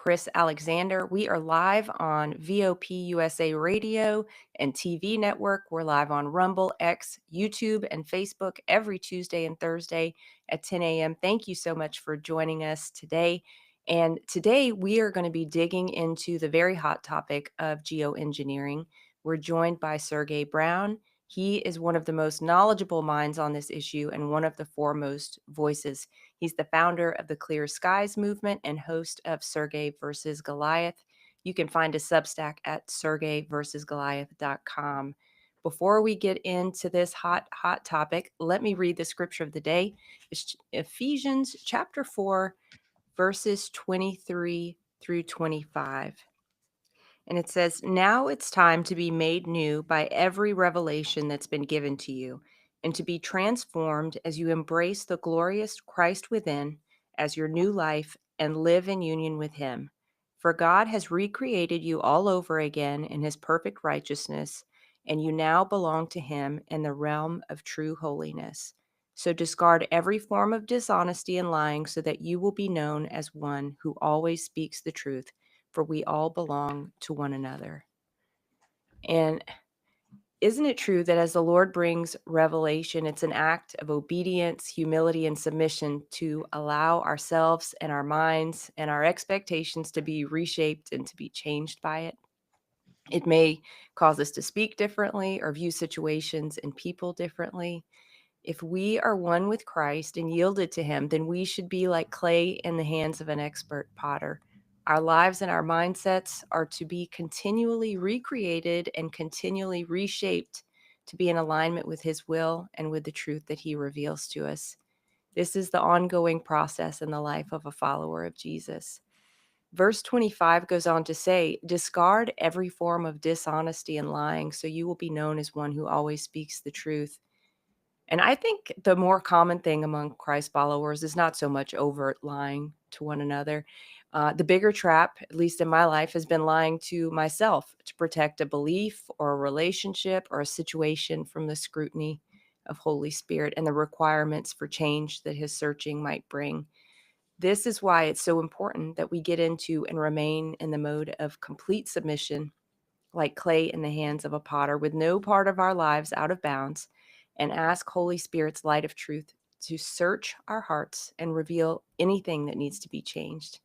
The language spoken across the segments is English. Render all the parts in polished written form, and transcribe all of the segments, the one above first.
Chris Alexander. We are live on VOP USA Radio and TV network. We're live on Rumble, X, YouTube, and Facebook every Tuesday and Thursday at 10 a.m. Thank you so much for joining us today. And today we are going to be digging into the very hot topic of geoengineering. We're joined by Sergey Brown. He is one of the most knowledgeable minds on this issue and one of the foremost voices. He's the founder of the Clear Skies movement and host of Sergey versus Goliath. You can find a Substack at sergeyversusgoliath.com. Before we get into this hot topic, let me read the scripture of the day. It's Ephesians chapter 4, verses 23 through 25. And it says, "Now it's time to be made new by every revelation that's been given to you, and to be transformed as you embrace the glorious Christ within as your new life and live in union with Him. For God has recreated you all over again in His perfect righteousness, and you now belong to Him in the realm of true holiness. So discard every form of dishonesty and lying so that you will be known as one who always speaks the truth, for we all belong to one another." And isn't it true that as the Lord brings revelation, it's an act of obedience, humility, and submission to allow ourselves and our minds and our expectations to be reshaped and to be changed by it? It may cause us to speak differently or view situations and people differently. If we are one with Christ and yielded to Him, then we should be like clay in the hands of an expert potter. Our lives and our mindsets are to be continually recreated and continually reshaped to be in alignment with His will and with the truth that He reveals to us. This is the ongoing process in the life of a follower of Jesus. Verse 25 goes on to say, "Discard every form of dishonesty and lying, so you will be known as one who always speaks the truth." And I think the more common thing among Christ followers is not so much overt lying to one another. The bigger trap, at least in my life, has been lying to myself to protect a belief or a relationship or a situation from the scrutiny of Holy Spirit and the requirements for change that His searching might bring. This is why it's so important that we get into and remain in the mode of complete submission, like clay in the hands of a potter, with no part of our lives out of bounds, and ask Holy Spirit's light of truth to search our hearts and reveal anything that needs to be changed.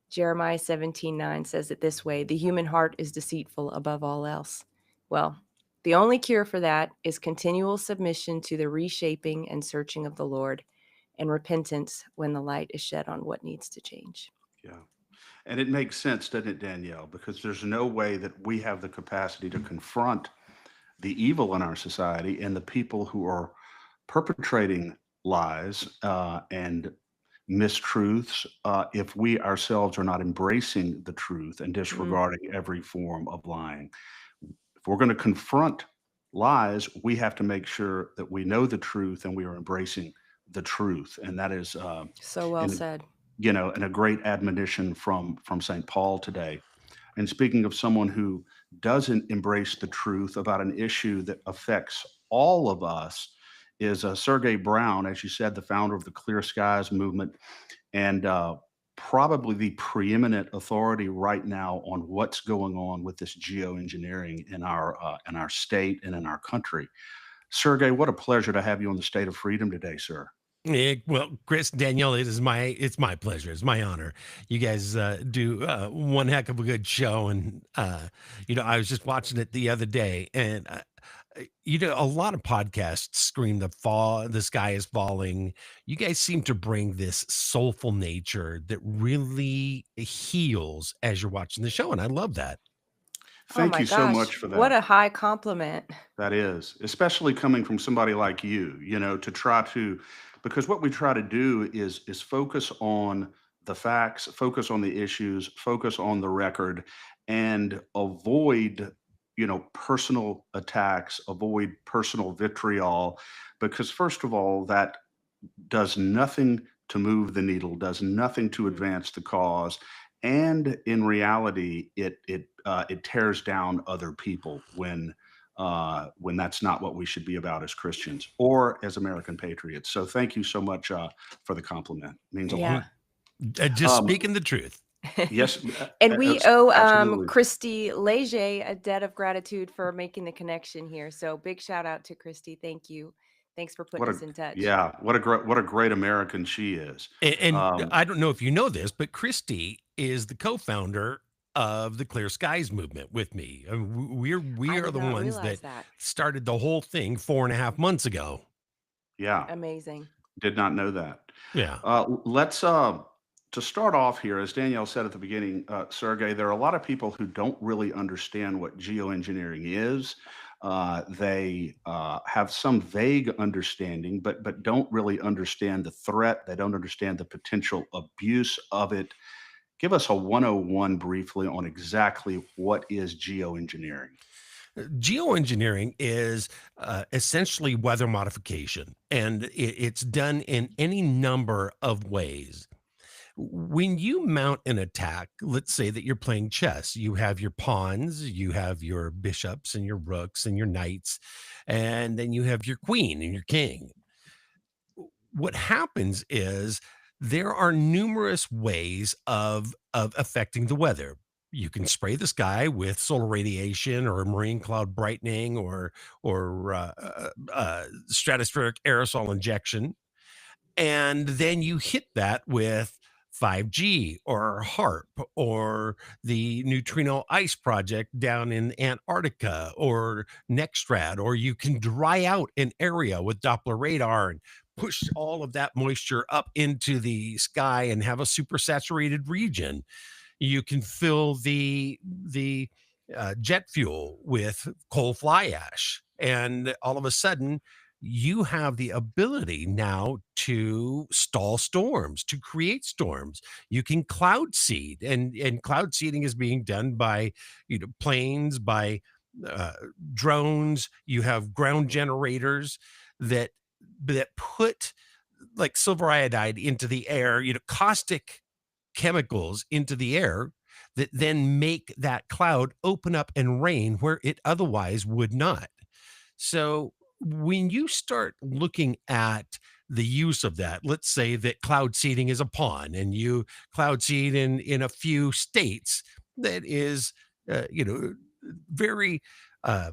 Jeremiah 17:9 says it this way: "The human heart is deceitful above all else." Well, the only cure for that is continual submission to the reshaping and searching of the Lord, and repentance when the light is shed on what needs to change. Yeah. And it makes sense, doesn't it, Danielle? Because there's no way that we have the capacity to confront the evil in our society and the people who are perpetrating lies and mistruths if we ourselves are not embracing the truth and Mm, disregarding every form of lying. If we're going to confront lies, we have to make sure that we know the truth and we are embracing the truth. And that is, so well in, said. and a great admonition from St. Paul today. And speaking of someone who doesn't embrace the truth about an issue that affects all of us, is Sergey Brown, as you said, the founder of the Clear Skies movement, and probably the preeminent authority right now on what's going on with this geoengineering in our state and in our country. Sergey, what a pleasure to have you on the State of Freedom today, sir. Well, Chris, Danielle, it's my pleasure. It's my honor. You guys do one heck of a good show, and I was just watching it the other day, and a lot of podcasts scream the sky is falling. You guys seem to bring this soulful nature that really heals as you're watching the show, and I love that. Oh Thank my you so gosh, much for what that. a high compliment. That is, especially coming from somebody like you, to try to, because what we try to do is focus on the facts, focus on the issues, focus on the record, and avoid, personal attacks, avoid personal vitriol, because first of all, that does nothing to move the needle, does nothing to Mm. advance the cause, and in reality, it tears down other people when that's not what we should be about as Christians or as American patriots. So thank you so much for the compliment. It means a lot. Yeah. Just Um, speaking the truth. Yes, And we owe absolutely. Christy Leger a debt of gratitude for making the connection here. So big shout out to Christy. Thank you. Thanks for What putting a us in touch. yeah, what a great American she is. And Um, I don't know if you know this, but Christy is the co-founder of the Clear Skies movement with me. We I are did the not ones realize that that. started the whole thing 4.5 months ago. yeah, Amazing. did not know that. Yeah. Let's to start off here, as Danielle said at the beginning, Sergey, there are a lot of people who don't really understand what geoengineering is. They have some vague understanding, but don't really understand the threat. They don't understand the potential abuse of it. Give us a 101 briefly on exactly what is geoengineering. Geoengineering is essentially weather modification, and it's done in any number of ways. When you mount an attack, let's say that you're playing chess, you have your pawns, you have your bishops and your rooks and your knights, and then you have your queen and your king. What happens is there are numerous ways of affecting the weather. You can spray the sky with solar radiation or marine cloud brightening or stratospheric aerosol injection, and then you hit that with 5G or HARP or the Neutrino Ice Project down in Antarctica or NextRad, or you can dry out an area with Doppler radar and push all of that moisture up into the sky and have a supersaturated region. You can fill the jet fuel with coal fly ash, and all of a sudden you have the ability now to stall storms, to create storms. You can cloud seed, and cloud seeding is being done by planes, by uh, drones. You have ground generators that put like silver iodide into the air, caustic chemicals into the air that then make that cloud open up and rain where it otherwise would not. So when you start looking at the use of that, let's say that cloud seeding is a pawn and you cloud seed in a few states that is, very uh,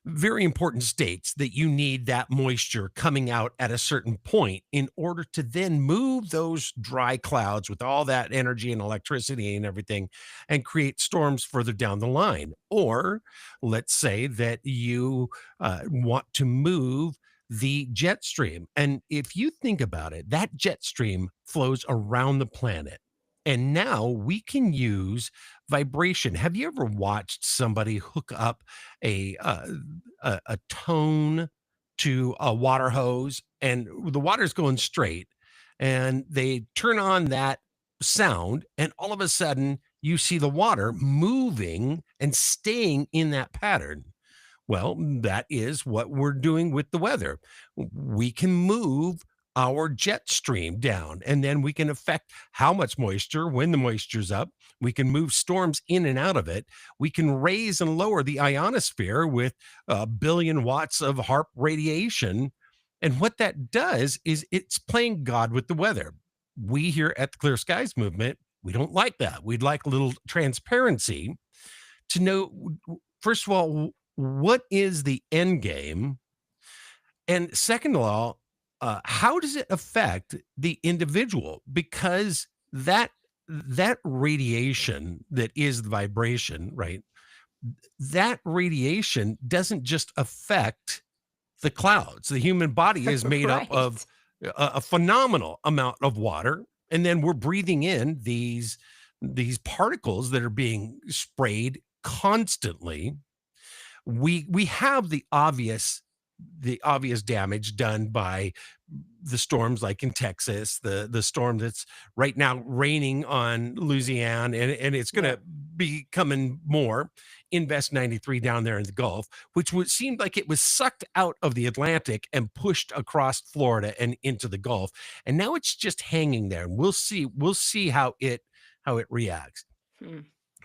very important states that you need that moisture coming out at a certain point in order to then move those dry clouds with all that energy and electricity and everything and create storms further down the line. Or let's say that you want to move the jet stream. And if you think about it, that jet stream flows around the planet. And now we can use vibration. Have you ever watched somebody hook up a a tone to a water hose and the water's going straight and they turn on that sound and all of a sudden you see the water moving and staying in that pattern? Well, that is what we're doing with the weather. We can move our jet stream down, and then we can affect how much moisture when the moisture's up. We can move storms in and out of it. We can raise and lower the ionosphere with a billion watts of HARP radiation. And what that does is it's playing God with the weather. We here at the Clear Skies movement, we don't like that. We'd like a little transparency to know, first of all, what is the end game? And second of all, how does it affect the individual? Because that radiation that is the vibration, right? That radiation doesn't just affect the clouds. The human body is made up of Right. a phenomenal amount of water, and then we're breathing in these particles that are being sprayed constantly. We have the obvious damage done by the storms like in Texas, the storm that's right now raining on Louisiana, and it's going Yeah. to be coming more. Invest 93 down there in the Gulf, which would seem like it was sucked out of the Atlantic and pushed across Florida and into the Gulf, and now it's just hanging there. And we'll see how it reacts. Hmm.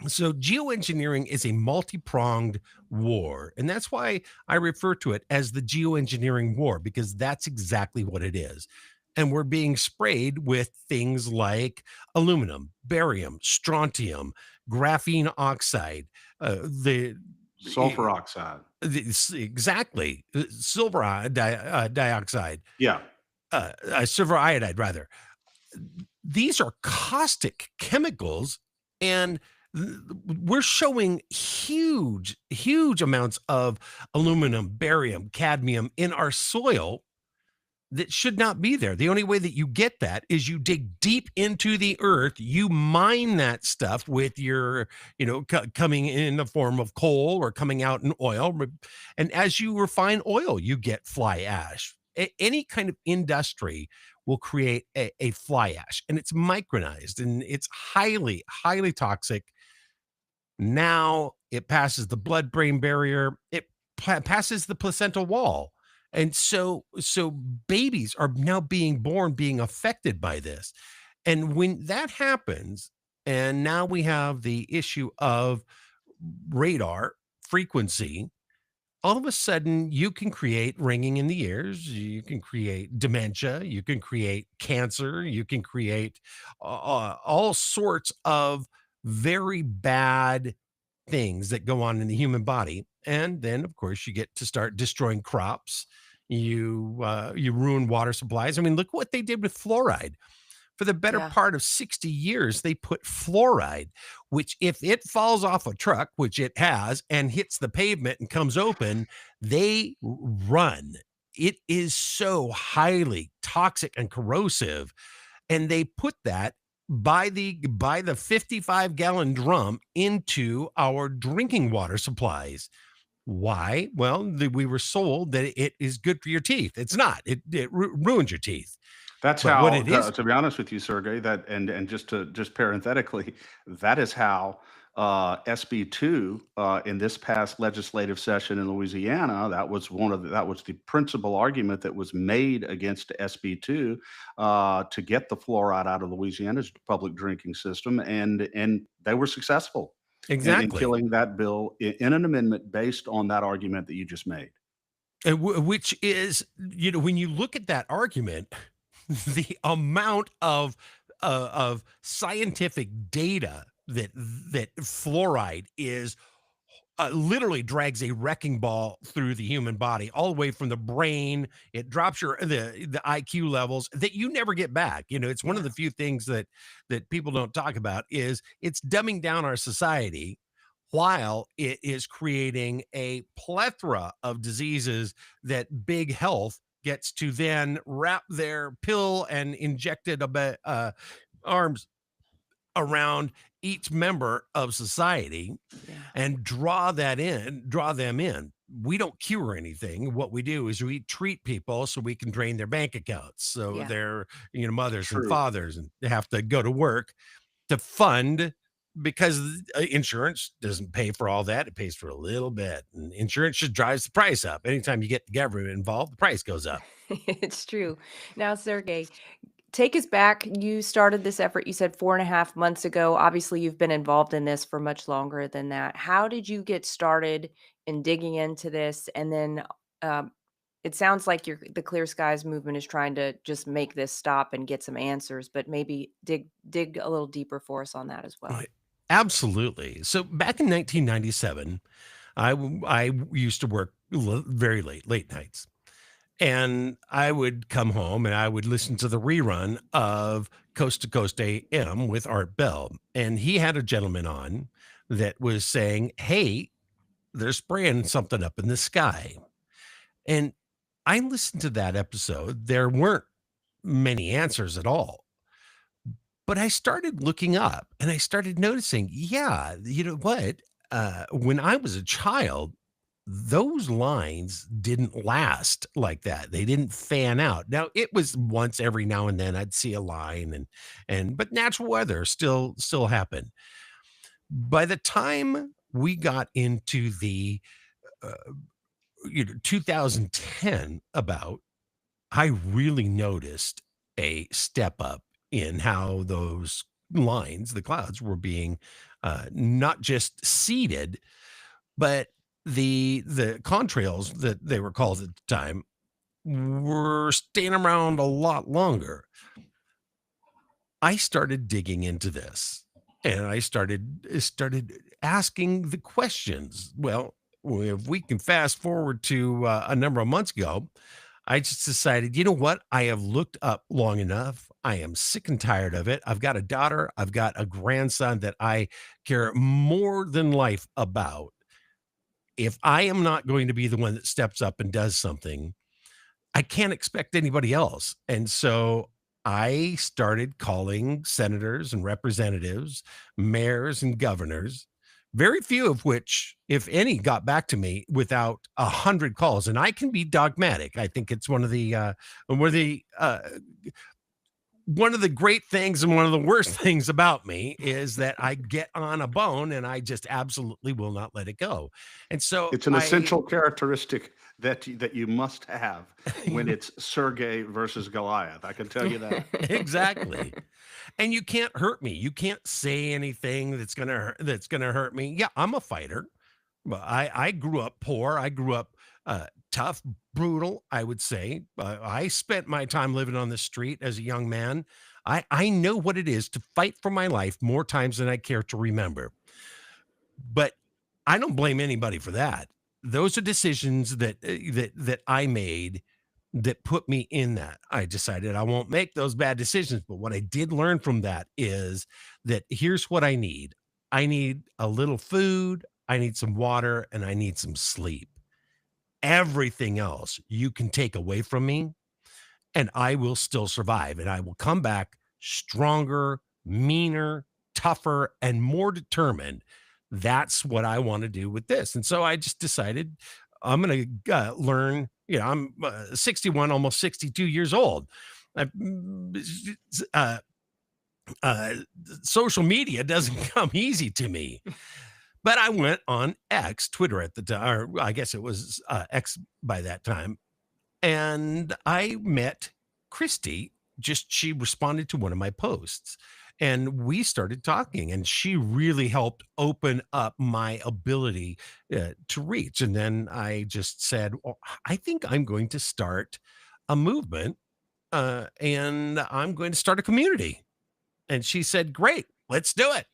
So geoengineering is a multi-pronged war, and that's why I refer to it as the geoengineering war, because that's exactly what it is. and we're being sprayed with things like aluminum, barium, strontium, graphene oxide, the Sulfur oxide. exactly, silver dioxide, Yeah. silver iodide rather. These are caustic chemicals, and we're showing huge amounts of aluminum, barium, cadmium in our soil that should not be there. The only way that you get that is you dig deep into the earth, you mine that stuff with your, coming in the form of coal or coming out in oil. And as you refine oil, you get fly ash. Any kind of industry will create a fly ash, and it's micronized and it's highly toxic. Now it passes the blood-brain barrier. It passes the placental wall. And so babies are now being born being affected by this. And when that happens, and now we have the issue of radar frequency, all of a sudden you can create ringing in the ears, you can create dementia, you can create cancer, you can create all sorts of very bad things that go on in the human body. And then of course you get to start destroying crops. You ruin water supplies. I mean, look what they did with fluoride. For the better Yeah. part of 60 years, they put fluoride, which if it falls off a truck, which it has, and hits the pavement and comes open, they run. It is so highly toxic and corrosive. And they put that by the 55-gallon drum into our drinking water supplies. Why? Well, we were sold that it is good for your teeth. It's not. It ruins your teeth. That's But what how, it is, to be honest with you, Sergey, that and just parenthetically, that is how SB2 in this past legislative session in Louisiana, that was the principal argument that was made against SB2 to get the fluoride out of Louisiana's public drinking system, and they were successful in exactly, killing that bill in an amendment based on that argument that you just made. which is, when you look at that argument, the amount of scientific data that fluoride is literally drags a wrecking ball through the human body all the way from the brain. It drops the IQ levels that you never get back. It's one of Yeah. the few things that people don't talk about is it's dumbing down our society while it is creating a plethora of diseases that big health gets to then wrap their pill and injected arms around each member of society Yeah. and draw them in. We don't cure anything. What we do is we treat people so we can drain their bank accounts. So Yeah. their, mothers and True. fathers and they have to go to work to fund because insurance doesn't pay for all that. It pays for a little bit. And insurance just drives the price up. Anytime you get the government involved, the price goes up. It's true. Now, Sergey, take us back. You started this effort, you said 4.5 months ago. Obviously, you've been involved in this for much longer than that. How did you get started in digging into this? And then um, it sounds like the Clear Skies movement is trying to just make this stop and get some answers, but maybe dig a little deeper for us on that as well. Right. Absolutely. So back in 1997, I used to work very late nights. And I would come home and I would listen to the rerun of Coast to Coast AM with Art Bell. And he had a gentleman on that was saying, "Hey, they're spraying something up in the sky." And I listened to that episode. There weren't many answers at all. But I started looking up and I started noticing, yeah, you know what? When I was a child, those lines didn't last like that. They didn't fan out. Now it was once every now and then I'd see a line but natural weather still happened. By the time we got into the uh, 2010 about, I really noticed a step up in how those lines, the clouds, were being not just seeded, but the contrails that they were called at the time were staying around a lot longer, I started digging into this and I started asking the questions. Well, if we can fast forward to a number of months ago, I just decided, you know what? I have looked up long enough. I am sick and tired of it. I've got a daughter, I've got a grandson that I care more than life about. If I am not going to be the one that steps up and does something, I can't expect anybody else. And so I started calling senators and representatives, mayors and governors, very few of which, if any, got back to me without 100 calls. And I can be dogmatic. I think it's one of the great things and one of the worst things about me is that I get on a bone and I just absolutely will not let it go. And so It's an I essential characteristic that you must have when it's Sergey versus Goliath. I can tell you that. exactly. And you can't hurt me. You can't say anything that's gonna hurt me. Yeah, I'm a fighter. But I grew up poor. I grew up tough, brutal. I would say. I spent my time living on the street as a young man. I know what it is to fight for my life more times than I care to remember. But I don't blame anybody for that. Those are decisions that I made that put me in that. I decided I won't make those bad decisions, but what I did learn from that is that here's what I need. I need a little food, I need some water, and I need some sleep. Everything else you can take away from me, and I will still survive, and I will come back stronger, meaner, tougher, and more determined. That's what I want to do with this. And so I just decided I'm going to learn. You know, I'm 61, almost 62 years old. I, uh, uh, Social media doesn't come easy to me. But I went on X, Twitter at the time, or I guess it was X by that time, and I met Christy. Just she responded to one of my posts and we started talking, and she really helped open up my ability to reach. And then I just said, well, I think I'm going to start a movement and I'm going to start a community. And she said, great, let's do it.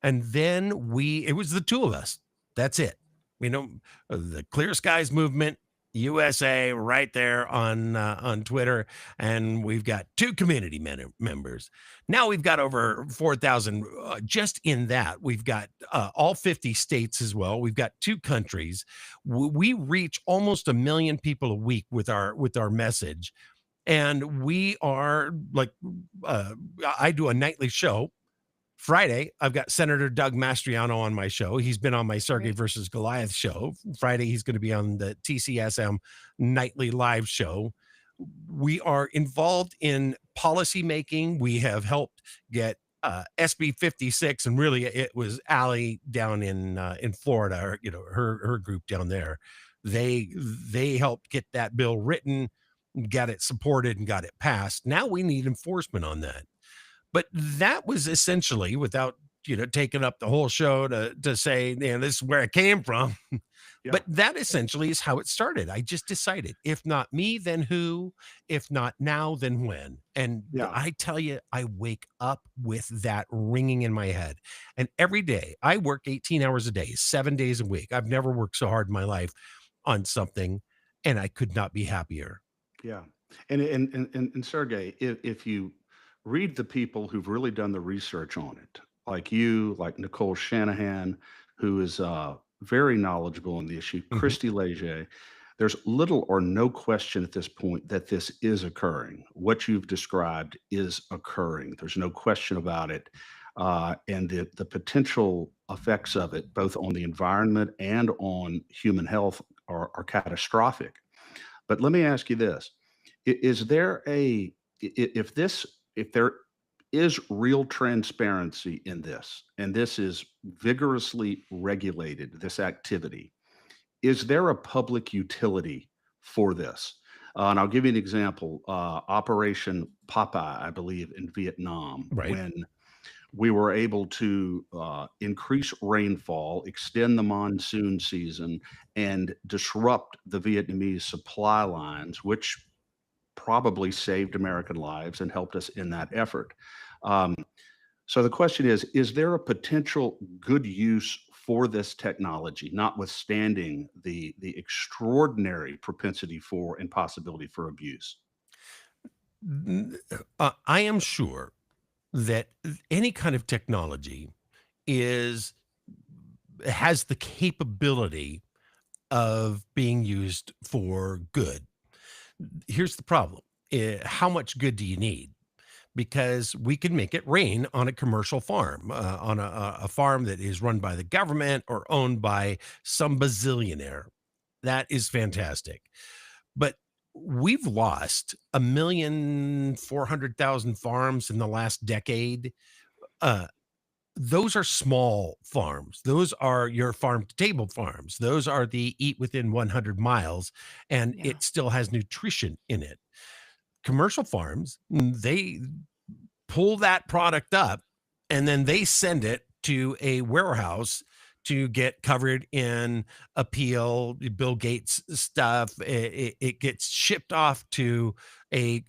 And then it was the two of us. That's it. You know, the Clear Skies Movement USA right there on Twitter, and we've got two community members. Now we've got over 4,000 just in that. We've got all 50 states as well. We've got two countries. We reach almost 1 million people a week with our message, and we are like I do a nightly show. Friday, I've got Senator Doug Mastriano on my show. He's been on my Sergey Great. versus Goliath show. Friday, he's going to be on the TCSM nightly live show. We are involved in policy making. We have helped get SB 56, and really, it was Allie down in Florida, or, you know, her group down there. They helped get that bill written, got it supported, and got it passed. Now we need enforcement on that. But that was essentially, without taking up the whole show to say, this is where it came from. Yeah. But that essentially is how it started. I just decided, if not me, then who? If not now, then when? And Yeah. I tell you, I wake up with that ringing in my head. And every day I work 18 hours a day, 7 days a week. I've never worked so hard in my life on something, and I could not be happier. Yeah. And Sergey, if you read the people who've really done the research on it, like you, like Nicole Shanahan, who is very knowledgeable on the issue, Mhm. Christy Leger, there's little or no question at this point that this is occurring. What you've described is occurring. There's no question about it. And the potential effects of it, both on the environment and on human health, are catastrophic. But let me ask you this. Is there if there is real transparency in this, and this is vigorously regulated, this activity, is there a public utility for this? And I'll give you an example. Operation Popeye, I believe, in Vietnam, Right. we were able to increase rainfall, extend the monsoon season, and disrupt the Vietnamese supply lines, which probably saved American lives and helped us in that effort. Um, so the question is there a potential good use for this technology, notwithstanding the extraordinary propensity for and possibility for abuse? I am sure that any kind of technology is has the capability of being used for good. Here's the problem. How much good do you need? Because we can make it rain on a commercial farm, on a farm that is run by the government or owned by some bazillionaire. That is fantastic. But we've lost 1,400,000 farms in the last decade. Uh, those are small farms. Those are your farm to table farms. Those are the eat within 100 miles, and Yeah. it still has nutrition in it. Commercial farms, they pull that product up and then they send it to a warehouse to get covered in appeal Bill Gates stuff. It gets shipped off to a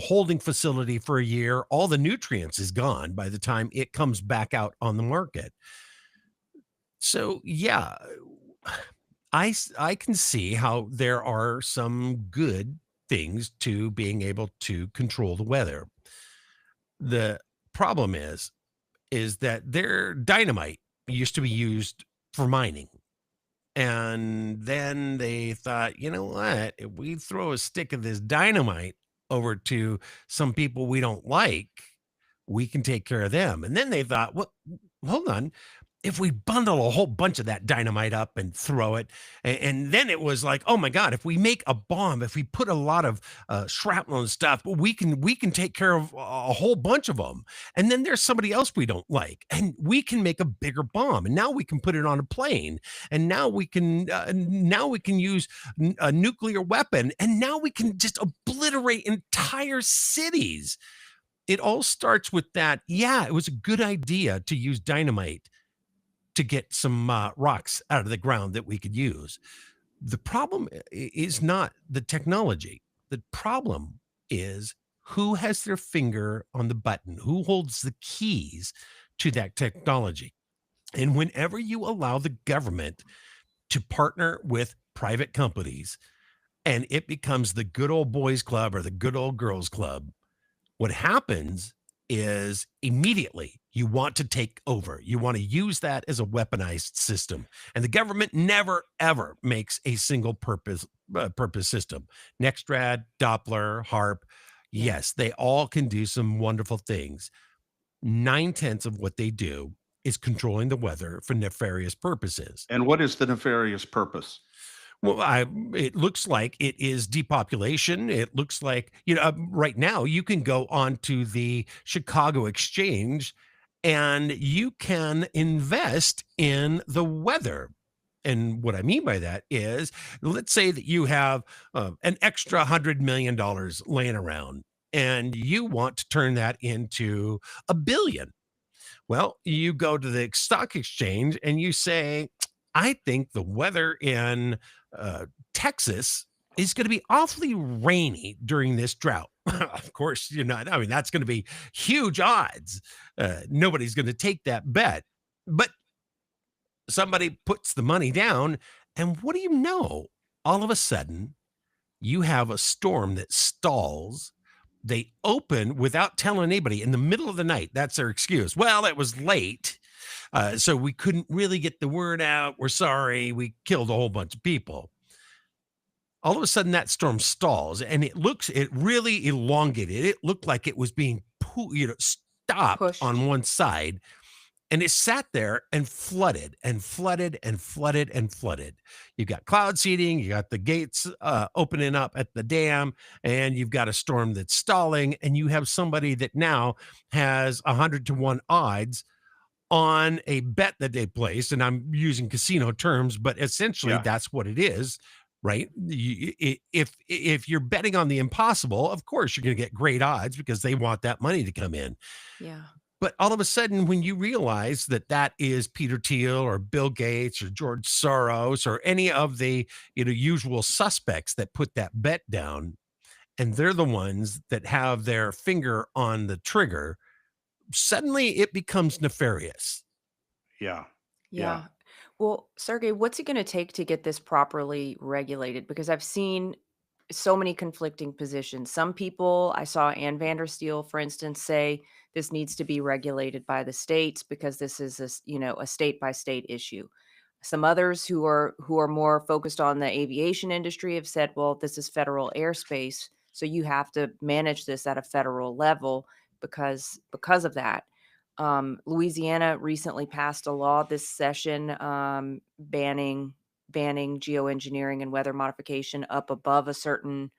holding facility for a year. All the nutrients is gone by the time it comes back out on the market. So yeah, I can see how there are some good things to being able to control the weather. The problem is that their dynamite used to be used for mining. And then they thought, you know what? If we throw a stick of this dynamite over to some people we don't like, we can take care of them. And then they thought, well, hold on. If we bundle a whole bunch of that dynamite up and throw it, and then it was like, oh my God, if we make a bomb, if we put a lot of shrapnel and stuff, well, we can take care of a whole bunch of them. And then there's somebody else we don't like, and we can make a bigger bomb, and now we can put it on a plane, and now we can use a nuclear weapon, and now we can just obliterate entire cities. It all starts with that. Yeah, it was a good idea to use dynamite to get some rocks out of the ground that we could use. The problem is not the technology. The problem is who has their finger on the button, who holds the keys to that technology. And whenever you allow the government to partner with private companies and it becomes the good old boys club or the good old girls club, what happens is immediately you want to take over. You want to use that as a weaponized system. And the government never ever makes a single purpose system. Nextrad, Doppler, HARP, Yeah. yes, they all can do some wonderful things. 9/10 of what they do is controlling the weather for nefarious purposes. And what is the nefarious purpose? Well, it looks like it is depopulation. It looks like, right now you can go onto the Chicago Exchange and you can invest in the weather. And what I mean by that is, let's say that you have an extra $100 million laying around and you want to turn that into a billion. Well, you go to the stock exchange and you say, I think the weather in Texas is going to be awfully rainy during this drought. Of course, I mean, that's going to be huge odds. Nobody's going to take that bet. But somebody puts the money down, and what do you know? All of a sudden, you have a storm that stalls. They open without telling anybody in the middle of the night. That's their excuse. Well, it was late. So we couldn't really get the word out. We're sorry. We killed a whole bunch of people. All of a sudden, that storm stalls and it really elongated. It looked like it was being, stopped Pushed. on one side. And it sat there and flooded and flooded and flooded and flooded. You've got cloud seeding, you got the gates opening up at the dam, and you've got a storm that's stalling, and you have somebody that now has 100 to 1 odds on a bet that they placed. And I'm using casino terms, but essentially Yeah. that's what it is, right? If you're betting on the impossible, of course you're going to get great odds because they want that money to come in. Yeah. But all of a sudden, when you realize that that is Peter Thiel or Bill Gates or George Soros or any of the usual suspects that put that bet down, and they're the ones that have their finger on the trigger, suddenly it becomes nefarious. Yeah. Yeah. Yeah. Well, Sergey, what's it going to take to get this properly regulated? Because I've seen so many conflicting positions. Some people, I saw Ann Vandersteel, for instance, say this needs to be regulated by the states because this is a state by state issue. Some others who are more focused on the aviation industry have said, well, this is federal airspace, so you have to manage this at a federal level because of that. Louisiana recently passed a law this session, banning geoengineering and weather modification up above a certain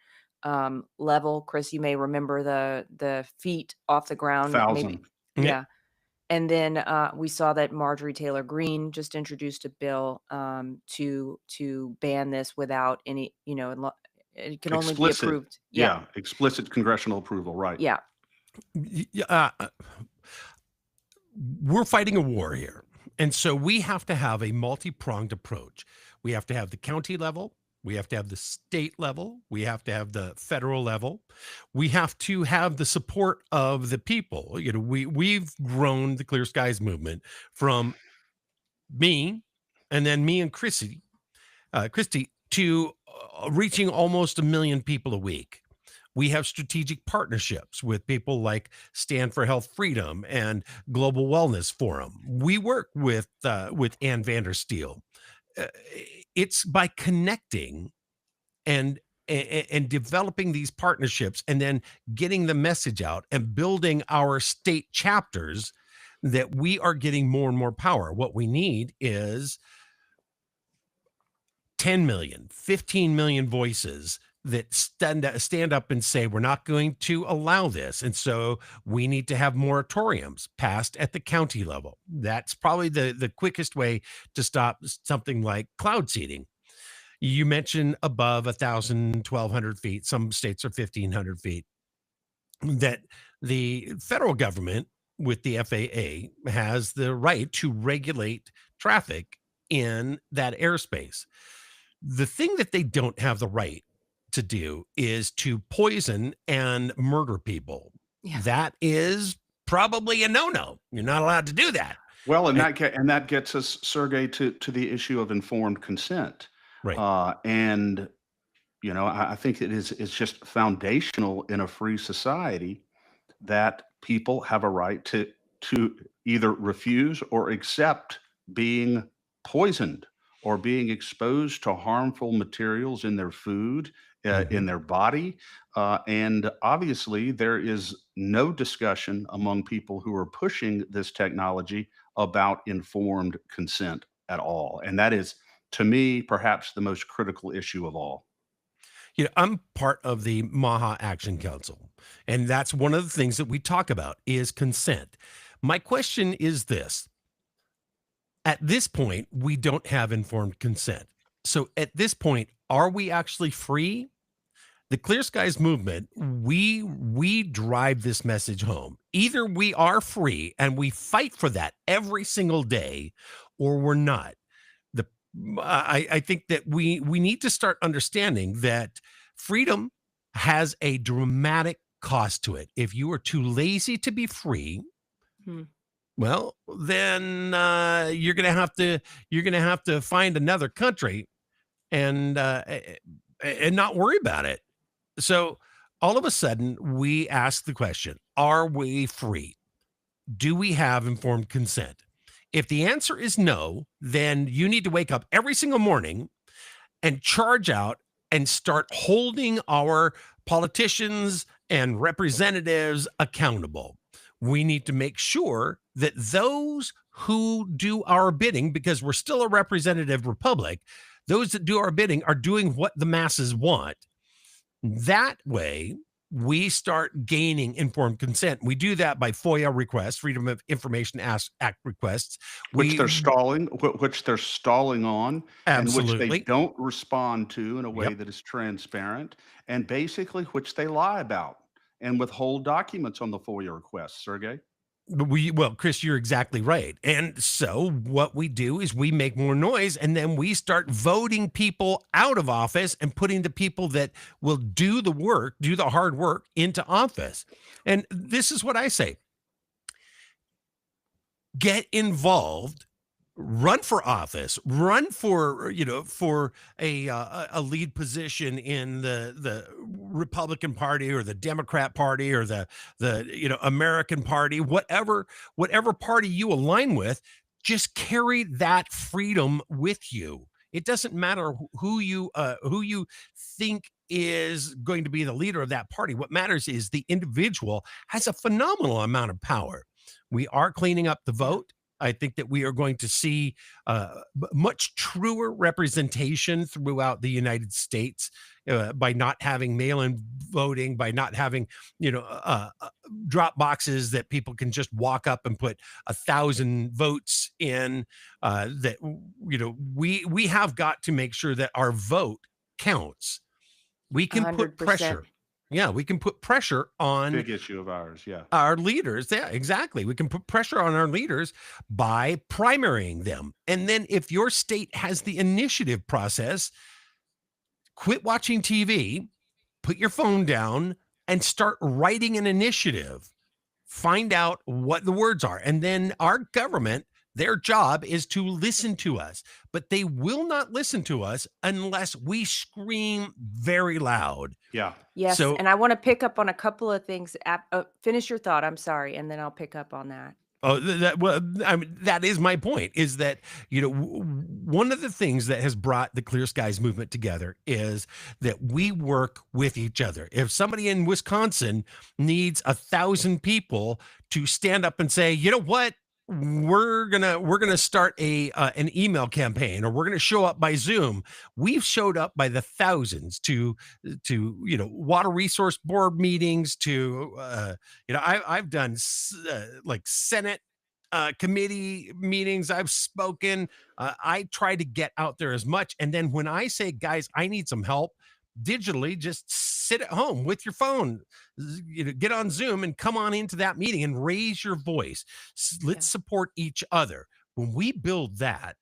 level. Chris, you may remember the feet off the ground, maybe. 1,000. Yeah. Yeah. And then we saw that Marjorie Taylor Greene just introduced a bill to ban this without any, it can only be Explicit. approved. Yeah. Yeah. Explicit congressional approval. Right. Yeah. We're fighting a war here. And so we have to have a multi-pronged approach. We have to have the county level. We have to have the state level. We have to have the federal level. We have to have the support of the people. We've grown the Clear Skies movement from me and then me and Christy to reaching almost 1 million people a week. We have strategic partnerships with people like Stand for Health Freedom and Global Wellness Forum. We work with Ann Vandersteel. Uh, it's by connecting and developing these partnerships and then getting the message out and building our state chapters that we are getting more and more power. What we need is 10 million, 15 million voices that stand up and say, we're not going to allow this. And so we need to have moratoriums passed at the county level. That's probably the quickest way to stop something like cloud seeding. You mentioned above 1,000, 1,200 feet. Some states are 1,500 feet. That the federal government with the FAA has the right to regulate traffic in that airspace. The thing that they don't have the right to do is to poison and murder people. Yeah. That is probably a no-no. You're not allowed to do that. Well, and Right. that gets us, Sergey, to the issue of informed consent. Right. And I think it's just foundational in a free society that people have a right to either refuse or accept being poisoned or being exposed to harmful materials in their food, in Mhm. their body. And obviously, there is no discussion among people who are pushing this technology about informed consent at all. And that is, to me, perhaps the most critical issue of all. I'm part of the Maha Action Council, and that's one of the things that we talk about is consent. My question is this. At this point, we don't have informed consent. So at this point, are we actually free? The Clear Skies movement, we drive this message home. Either we are free and we fight for that every single day, or we're not. The I think that we need to start understanding that freedom has a dramatic cost to it. If you are too lazy to be free, Hmm. well, then you're gonna have to find another country and not worry about it. So all of a sudden, we ask the question: are we free? Do we have informed consent? If the answer is no, then you need to wake up every single morning and charge out and start holding our politicians and representatives accountable. We need to make sure that those who do our bidding, because we're still a representative republic, those that do our bidding are doing what the masses want. That way, we start gaining informed consent. We do that by FOIA requests, Freedom of Information Act requests. Which We they're stalling on, and which they absolutely, don't respond to in a way yep. that is transparent, and basically which they lie about and withhold documents on the FOIA requests, Sergey. Well, Chris, you're exactly right. And so what we do is we make more noise and then we start voting people out of office and putting the people that will do the work, do the hard work into office. And this is what I say: get involved, run for office, run for, for a lead position in the Republican Party or the Democrat Party or the American Party, whatever party you align with. Just carry that freedom with you. It doesn't matter who you think is going to be the leader of that party. What matters is the individual has a phenomenal amount of power. We are cleaning up the Yeah. vote. I think that we are going to see much truer representation throughout the United States by not having mail-in voting, by not having, drop boxes that people can just walk up and put 1,000 votes in. That we have got to make sure that our vote counts. We can put 100%. pressure. Yeah, we can put pressure on Big issue of ours. Yeah. our leaders. Yeah, exactly. We can put pressure on our leaders by primarying them. And then if your state has the initiative process, quit watching TV, put your phone down, and start writing an initiative. Find out what the words are. And then our government, their job is to listen to us, but they will not listen to us unless we scream very loud. Yeah. Yes, So, and I want to pick up on a couple of things. Finish your thought. I'm sorry, and then I'll pick up on that. oh, I mean, that is my point. Is that one of the things that has brought the Clear Skies movement together is that we work with each other. If somebody in Wisconsin needs 1,000 people to stand up and say, you know what, we're gonna start an email campaign, or we're gonna show up by Zoom. We've showed up by the thousands to water resource board meetings, to I've done like Senate committee meetings. I've spoken. I try to get out there as much. And then when I say, guys, I need some help digitally, just sit at home with your phone, get on Zoom and come on into that meeting and raise your voice. Let's Yeah. support each other. When we build that,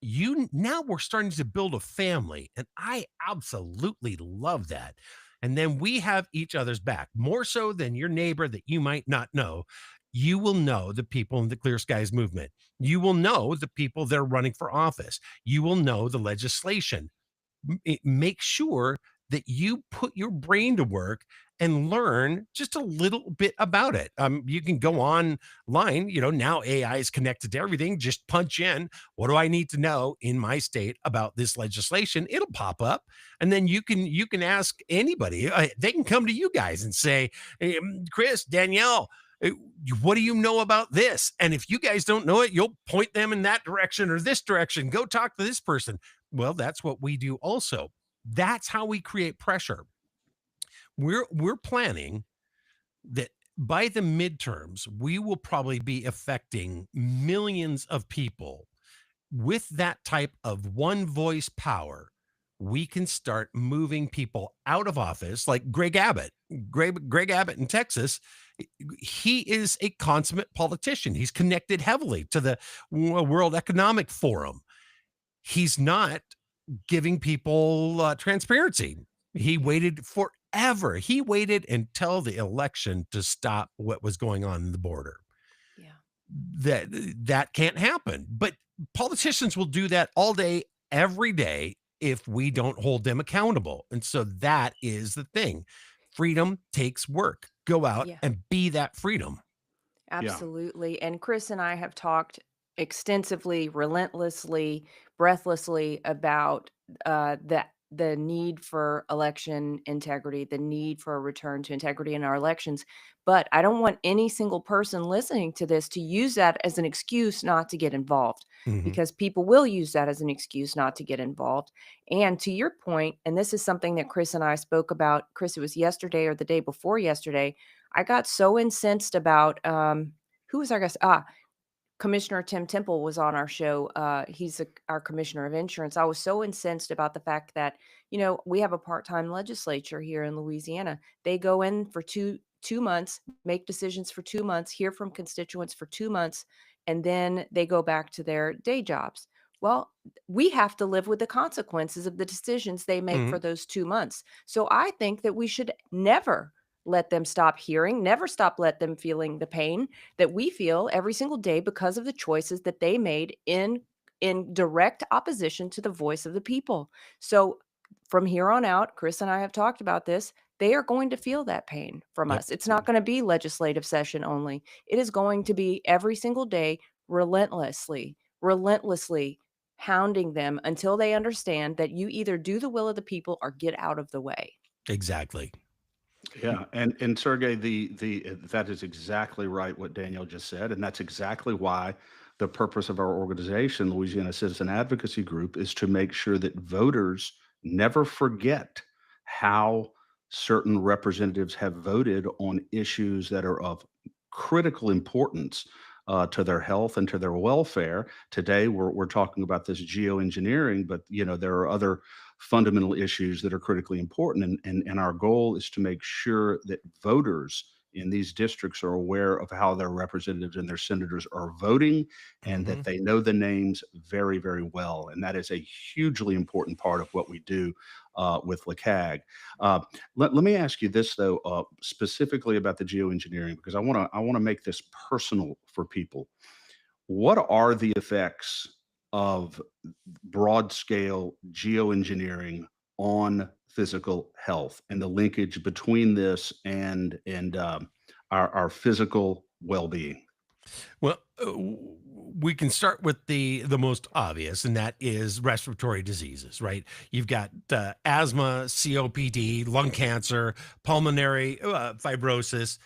now we're starting to build a family. And I absolutely love that. And then we have each other's back more so than your neighbor that you might not know. You will know the people in the Clear Skies movement. You will know the people that are running for office. You will know the legislation. Make sure that you put your brain to work and learn just a little bit about it. You can go online. Now AI is connected to everything. Just punch in, what do I need to know in my state about this legislation? It'll pop up, and then you can ask anybody. They can come to you guys and say, "Hey, Chris, Danielle, uh, what do you know about this?" And if you guys don't know it, you'll point them in that direction or this direction. Go talk to this person. Well, that's what we do also. That's how we create pressure. We're planning that by the midterms, we will probably be affecting millions of people. With that type of one voice power, we can start moving people out of office, like Greg Abbott. Greg Abbott in Texas, he is a consummate politician. He's connected heavily to the World Economic Forum. He's not giving people transparency. He waited forever. He waited until the election to stop what was going on in the border. Yeah. That can't happen. But politicians will do that all day, every day, if we don't hold them accountable. And so that is the thing. Freedom takes work. Go out Yeah. and be that freedom. Yeah. Absolutely. And Chris and I have talked extensively, relentlessly, breathlessly about the need for election integrity, the need for a return to integrity in our elections. But I don't want any single person listening to this to use that as an excuse not to get involved, Mhm. because people will use that as an excuse not to get involved. And to your point, and this is something that Chris and I spoke about, Chris, it was yesterday or the day before yesterday. I got so incensed about who was our guest? Commissioner Tim Temple was on our show. He's our commissioner of insurance. I was so incensed about the fact that we have a part-time legislature here in Louisiana. They go in for 2 months, make decisions for 2 months, hear from constituents for 2 months, and then they go back to their day jobs. Well, we have to live with the consequences of the decisions they make for Mhm. those 2 months. So I think that we should never let them stop hearing, never stop let them feeling the pain that we feel every single day because of the choices that they made in direct opposition to the voice of the people. So from here on out, Chris and I have talked about this. They are going to feel that pain from Yep. us. It's not going to be legislative session only. It is going to be every single day, relentlessly hounding them until they understand that you either do the will of the people or get out of the way. Exactly. Yeah, and Sergey, that is exactly right what Daniel just said, and that's exactly why the purpose of our organization, Louisiana Citizen Advocacy Group, is to make sure that voters never forget how certain representatives have voted on issues that are of critical importance to their health and to their welfare. Today, we're talking about this geoengineering, but there are other fundamental issues that are critically important. And our goal is to make sure that voters in these districts are aware of how their representatives and their senators are voting and that Mhm. they know the names very, very well. And that is a hugely important part of what we do with LeCAG. Uh, let me ask you this, though, specifically about the geoengineering, because I want to make this personal for people. What are the effects of broad scale geoengineering on physical health and the linkage between this and our physical well-being? Well, we can start with the most obvious, and that is respiratory diseases, right? You've got asthma, COPD, lung cancer, pulmonary fibrosis.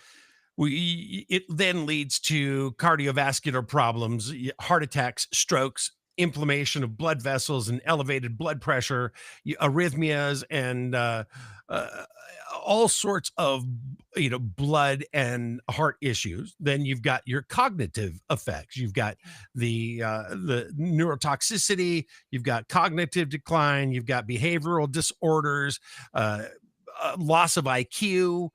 It then leads to cardiovascular problems, heart attacks, strokes, inflammation of blood vessels, and elevated blood pressure, arrhythmias, and uh, all sorts of blood and heart issues. Then you've got your cognitive effects. You've got the neurotoxicity. You've got cognitive decline. You've got behavioral disorders, uh, loss of IQ.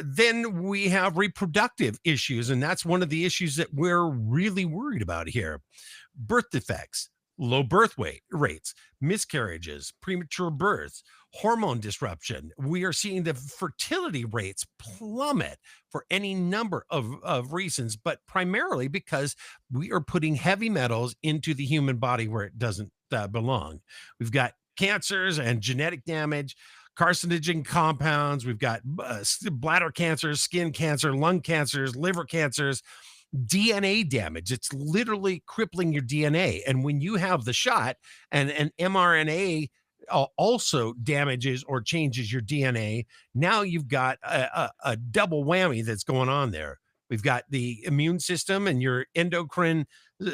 Then we have reproductive issues, and that's one of the issues that we're really worried about here. Birth defects, low birth weight rates, miscarriages, premature births, hormone disruption. We are seeing the fertility rates plummet for any number of reasons, but primarily because we are putting heavy metals into the human body where it doesn't belong. We've got cancers and genetic damage, carcinogen compounds. We've got bladder cancers, skin cancer, lung cancers, liver cancers, DNA damage. It's literally crippling your DNA. And when you have the shot and an mRNA also damages or changes your DNA, now you've got a double whammy that's going on there. We've got the immune system and your endocrine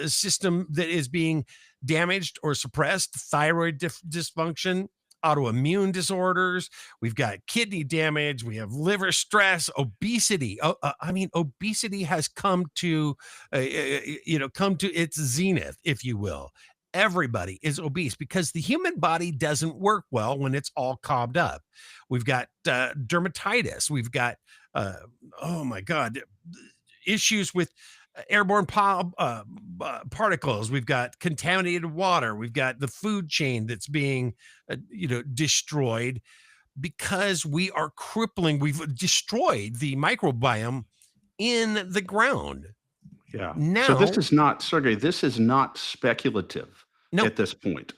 system that is being damaged or suppressed, thyroid dysfunction, autoimmune disorders. We've got kidney damage. We have liver stress, obesity. I mean, obesity has come to, come to its zenith, if you will. Everybody is obese because the human body doesn't work well when it's all cobbed up. We've got dermatitis. We've got, uh, oh my God, issues with airborne particles. We've got contaminated water. We've got the food chain that's being, destroyed because we are crippling. We've destroyed the microbiome in the ground. Yeah. So this Now, is not, Sergey, this is not speculative no, at this point.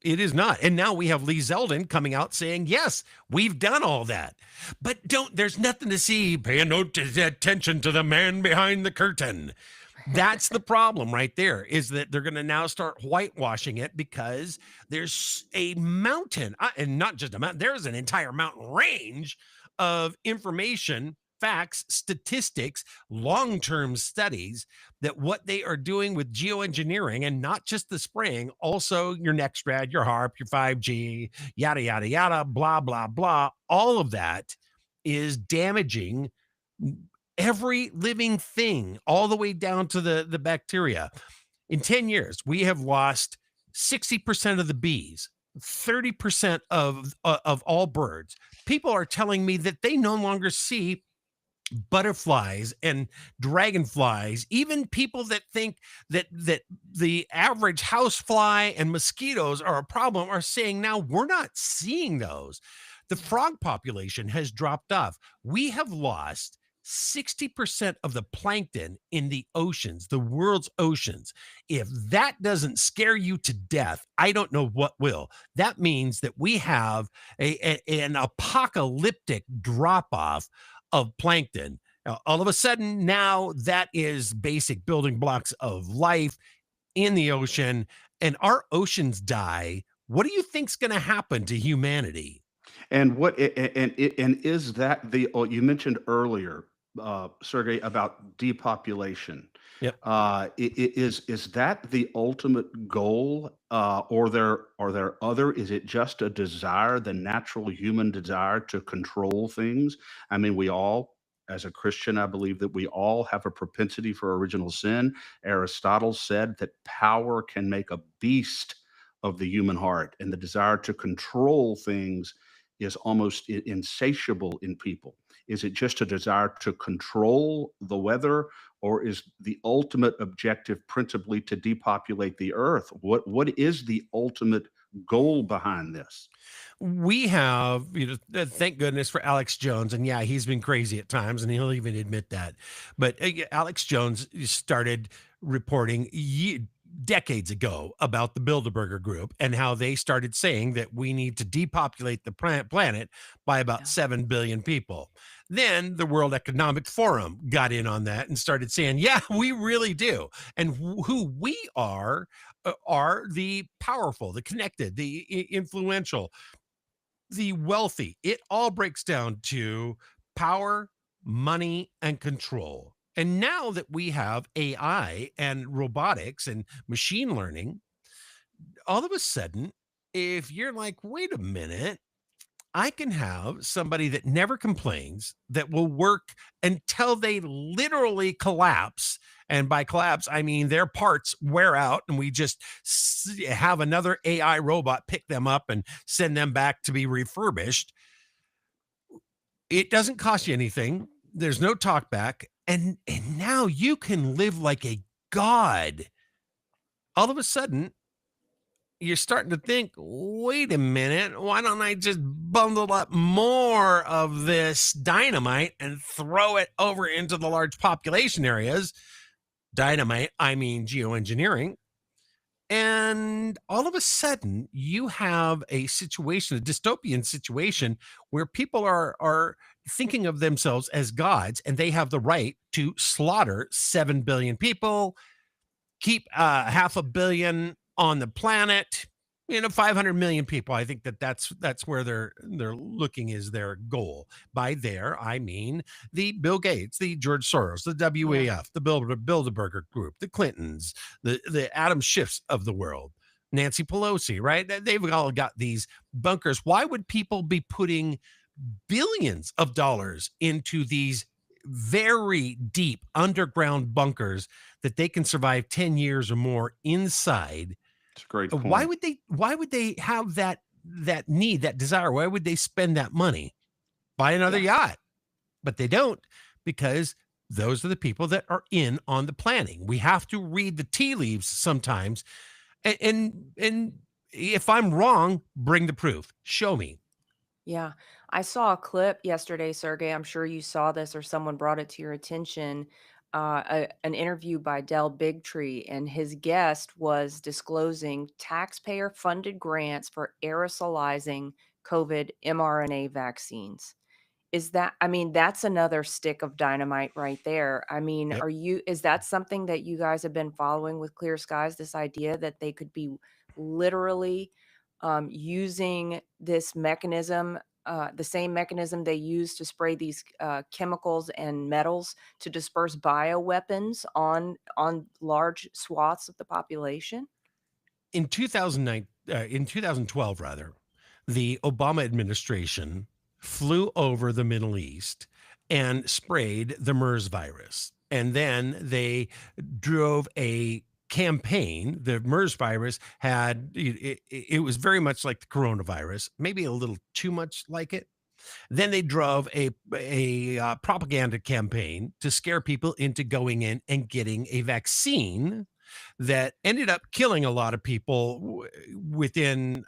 it is not. And now we have Lee Zeldin coming out saying, yes, we've done all that. But there's nothing to see. Pay no attention to the man behind the curtain. That's the problem right there, is that they're going to now start whitewashing it because there's a mountain, and not just a mountain, there's an entire mountain range of information, facts, statistics, long-term studies that what they are doing with geoengineering, and not just the spraying, also your Nextrad, your HARP, your 5G, yada, yada, yada, blah, blah, blah. All of that is damaging every living thing, all the way down to the bacteria. In 10 years, we have lost 60% of the bees, 30% of all birds. People are telling me that they no longer see butterflies and dragonflies, even people that think that the average housefly and mosquitoes are a problem, are saying now we're not seeing those. The frog population has dropped off. We have lost 60% of the plankton in the oceans, the world's oceans. If that doesn't scare you to death, I don't know what will. That means that we have an apocalyptic drop off of plankton. All of a sudden, now that is basic building blocks of life in the ocean, and our oceans die. What do you think's going to happen to humanity? And and is that the oh, you mentioned earlier, Sergey, about depopulation. Yep. Is that the ultimate goal, or are there other? Is it just a desire, the natural human desire to control things? I mean, we all, as a Christian, I believe that we all have a propensity for original sin. Aristotle said that power can make a beast of the human heart, and the desire to control things is almost insatiable in people. Is it just a desire to control the weather, or is the ultimate objective principally to depopulate the earth? What is the ultimate goal behind this? We have, thank goodness for Alex Jones. And yeah, he's been crazy at times, and he'll even admit that. But yeah, Alex Jones started reporting decades ago about the Bilderberger Group and how they started saying that we need to depopulate the planet by about Yeah. 7 billion people. Then the World Economic Forum got in on that and started saying, yeah, we really do. And who we are the powerful, the connected, the influential, the wealthy. It all breaks down to power, money, and control. And now that we have AI and robotics and machine learning, all of a sudden, if you're like, wait a minute, I can have somebody that never complains, that will work until they literally collapse. And by collapse, I mean their parts wear out, and we just have another AI robot pick them up and send them back to be refurbished. It doesn't cost you anything. There's no talk back. And now you can live like a god. All of a sudden, you're starting to think, wait a minute, why don't I just bundle up more of this dynamite and throw it over into the large population areas? Dynamite, I mean geoengineering. And all of a sudden, you have a situation, a dystopian situation, where people are thinking of themselves as gods, and they have the right to slaughter 7 billion people, keep half a billion on the planet, 500 million people. I think that's where they're looking is their goal. By there, I mean the Bill Gates, the George Soros, the Yeah. WEF, the Bilderberger Group, the Clintons, the Adam Schiffs of the world, Nancy Pelosi, right? They've all got these bunkers. Why would people be putting billions of dollars into these very deep underground bunkers that they can survive 10 years or more inside? It's a great Why point. would they have that need, that desire? Why would they spend that money? Buy another Yeah. yacht. But they don't, because those are the people that are in on the planning. We have to read the tea leaves sometimes. And if I'm wrong, bring the proof. Show me. Yeah. I saw a clip yesterday, Sergey. I'm sure you saw this or someone brought it to your attention. An interview by Del Bigtree, and his guest was disclosing taxpayer funded grants for aerosolizing COVID mRNA vaccines. Is that, I mean, that's another stick of dynamite right there. I mean, Yep. is that something that you guys have been following with Clear Skies? This idea that they could be literally using this mechanism, the same mechanism they use to spray these chemicals and metals to disperse bioweapons on large swaths of the population? In 2009, in 2012, rather, the Obama administration flew over the Middle East and sprayed the MERS virus. And then they drove a campaign. The MERS virus had, it was very much like the coronavirus, maybe a little too much like it. Then they drove a propaganda campaign to scare people into going in and getting a vaccine that ended up killing a lot of people within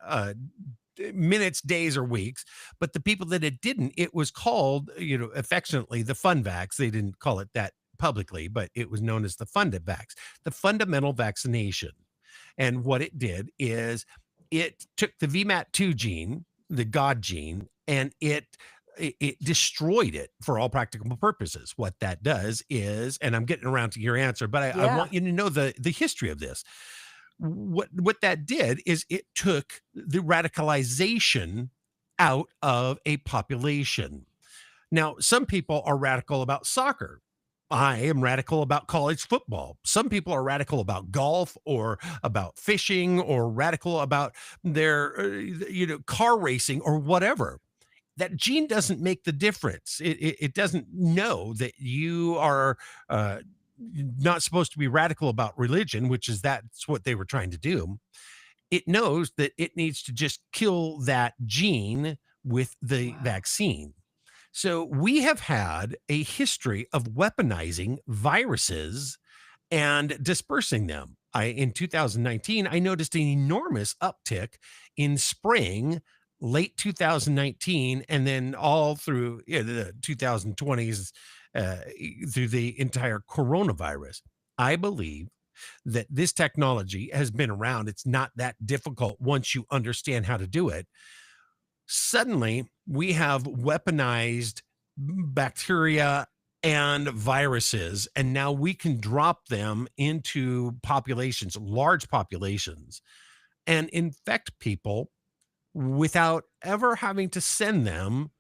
minutes, days, or weeks. But the people that it didn't, it was called, affectionately, the fun vax. They didn't call it that publicly, but it was known as the Fundavax, the fundamental vaccination. And what it did is it took the VMAT2 gene, the God gene, and it destroyed it for all practical purposes. What that does is, and I'm getting around to your answer, but I Yeah. want you to know the history of this. What that did is it took the radicalization out of a population. Now, some people are radical about soccer. I am radical about college football. Some people are radical about golf or about fishing or radical about their, car racing or whatever. That gene doesn't make the difference. It doesn't know that you are not supposed to be radical about religion, which is that's what they were trying to do. It knows that it needs to just kill that gene with the Wow. vaccine. So we have had a history of weaponizing viruses and dispersing them. In 2019, I noticed an enormous uptick in spring, late 2019, and then all through the 2020s, through the entire coronavirus. I believe that this technology has been around. It's not that difficult once you understand how to do it. Suddenly, we have weaponized bacteria and viruses, and now we can drop them into populations, large populations, and infect people without ever having to send them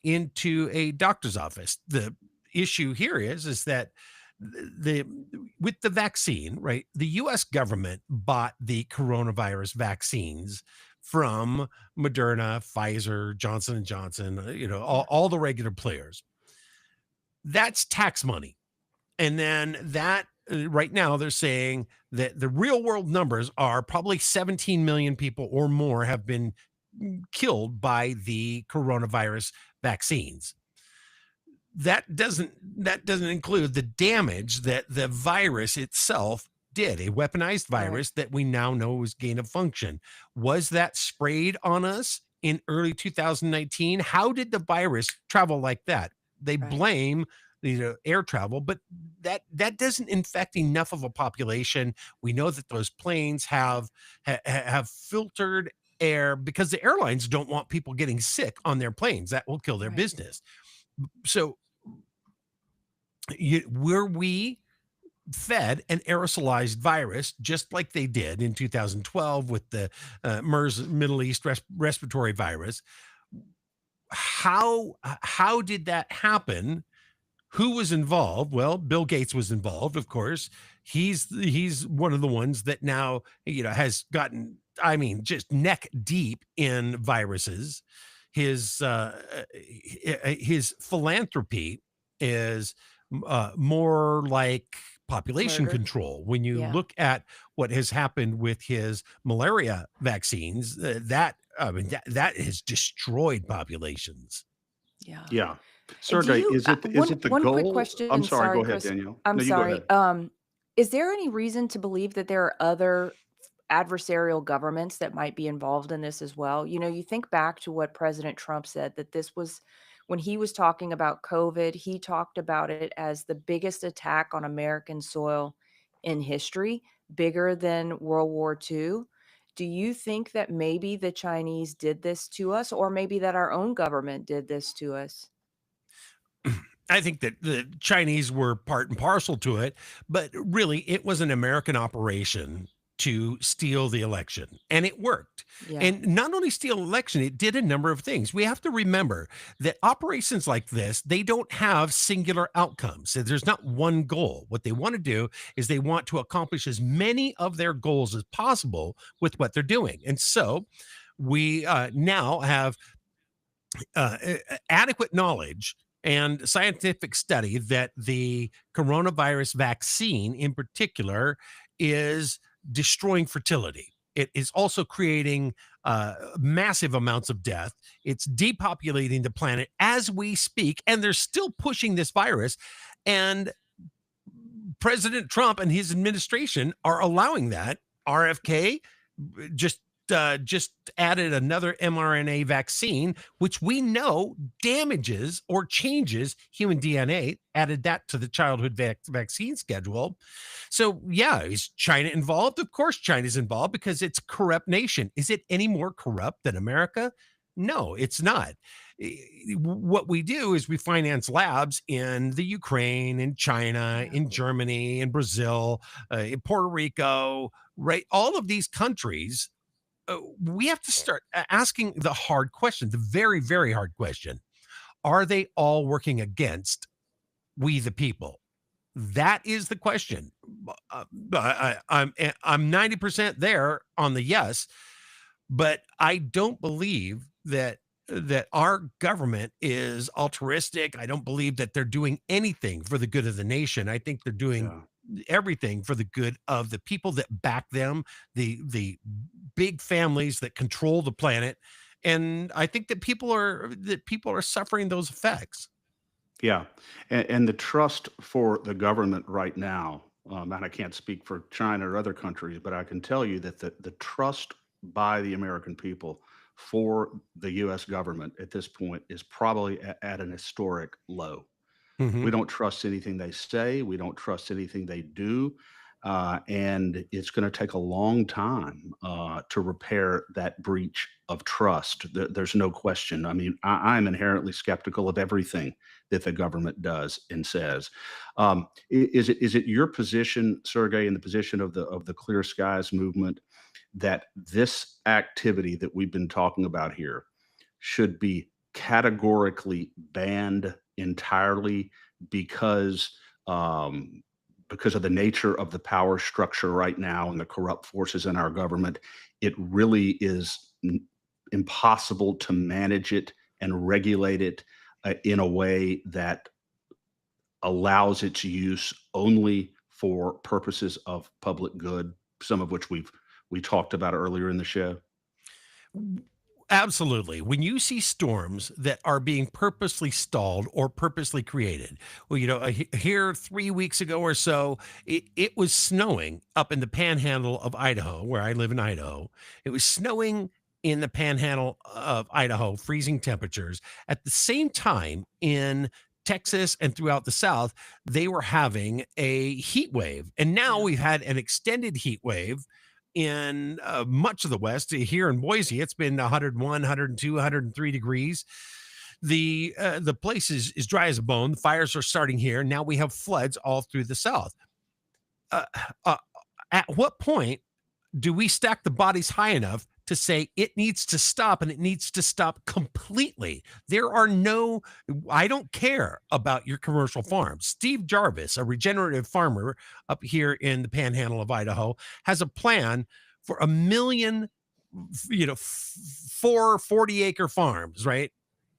into a doctor's office. The issue here is that the with the vaccine, right? The US government bought the coronavirus vaccines from Moderna, Pfizer, Johnson and Johnson, all the regular players. That's tax money. And then that right now they're saying that the real world numbers are probably 17 million people or more have been killed by the coronavirus vaccines. That doesn't include the damage that the virus itself did. A weaponized Right. virus that we now know is gain of function. Was that sprayed on us in early 2019? How did the virus travel like that? They Right. blame air travel, but that doesn't infect enough of a population. We know that those planes have filtered air because the airlines don't want people getting sick on their planes. That will kill their Right. business. So were we fed an aerosolized virus just like they did in 2012 with the MERS Middle East respiratory virus? How did that happen? Who was involved? Well, Bill Gates was involved, of course. He's one of the ones that now has gotten, I mean, just neck deep in viruses. His philanthropy is more like population Murder. control. When you Yeah. look at what has happened with his malaria vaccines, that I mean that has destroyed populations. Yeah. Yeah. And do Sergey, you is it one is it the one quick goal? I'm question, sorry, sorry, go ahead, Chris. Danielle. I'm No, you go sorry. ahead. Is there any reason to believe that there are other adversarial governments that might be involved in this as well? You think back to what President Trump said, that this was when he was talking about COVID, he talked about it as the biggest attack on American soil in history, bigger than World War II. Do you think that maybe the Chinese did this to us, or maybe that our own government did this to us? I think that the Chinese were part and parcel to it, but really it was an American operation to steal the election, and it worked. Yeah. And not only steal election, it did a number of things. We have to remember that operations like this, they don't have singular outcomes. So there's not one goal. What they want to do is they want to accomplish as many of their goals as possible with what they're doing. And so we now have adequate knowledge and scientific study that the coronavirus vaccine in particular is destroying fertility. It is also creating massive amounts of death. It's depopulating the planet as we speak, and they're still pushing this virus. And President Trump and his administration are allowing that. RFK just just added another mRNA vaccine, which we know damages or changes human DNA. Added that to the childhood vaccine schedule. So yeah, is China involved? Of course, China's involved because it's a corrupt nation. Is it any more corrupt than America? No, it's not. What we do is we finance labs in the Ukraine, in China, Yeah. in Germany, in Brazil, in Puerto Rico, right? All of these countries, we have to start asking the hard question, the very, very hard question. Are they all working against we the people? That is the question. I'm 90% there on the yes, but I don't believe that our government is altruistic. I don't believe that they're doing anything for the good of the nation. I think they're doing Yeah. everything for the good of the people that back them, the big families that control the planet. And I think that people are suffering those effects. Yeah, and the trust for the government right now, and I can't speak for China or other countries, but I can tell you that the trust by the American people for the U.S. government at this point is probably at an historic low. Mhm. We don't trust anything they say. We don't trust anything they do. And it's going to take a long time to repair that breach of trust. There's no question. I mean, I'm inherently skeptical of everything that the government does and says. Is it your position, Sergey, in the position of the Clear Skies movement, that this activity that we've been talking about here should be categorically banned entirely because um, because of the nature of the power structure right now and the corrupt forces in our government? It really is impossible to manage it and regulate it in a way that allows its use only for purposes of public good, some of which we talked about earlier in the show. Absolutely. When you see storms that are being purposely stalled or purposely created, well, here 3 weeks ago or so, it was snowing up in the panhandle of Idaho, where I live in Idaho. It was snowing in the panhandle of Idaho, freezing temperatures. At the same time, in Texas and throughout the South, they were having a heat wave. And now Yeah. we've had an extended heat wave in much of the West. Here in Boise, it's been 101, 102, 103 degrees. The place is dry as a bone. The fires are starting here. Now we have floods all through the South. Uh, uh, at what point do we stack the bodies high enough to say it needs to stop, and it needs to stop completely? There are no, I don't care about your commercial farms. Steve Jarvis, a regenerative farmer up here in the panhandle of Idaho, has a plan for a million, four 40-acre farms, right?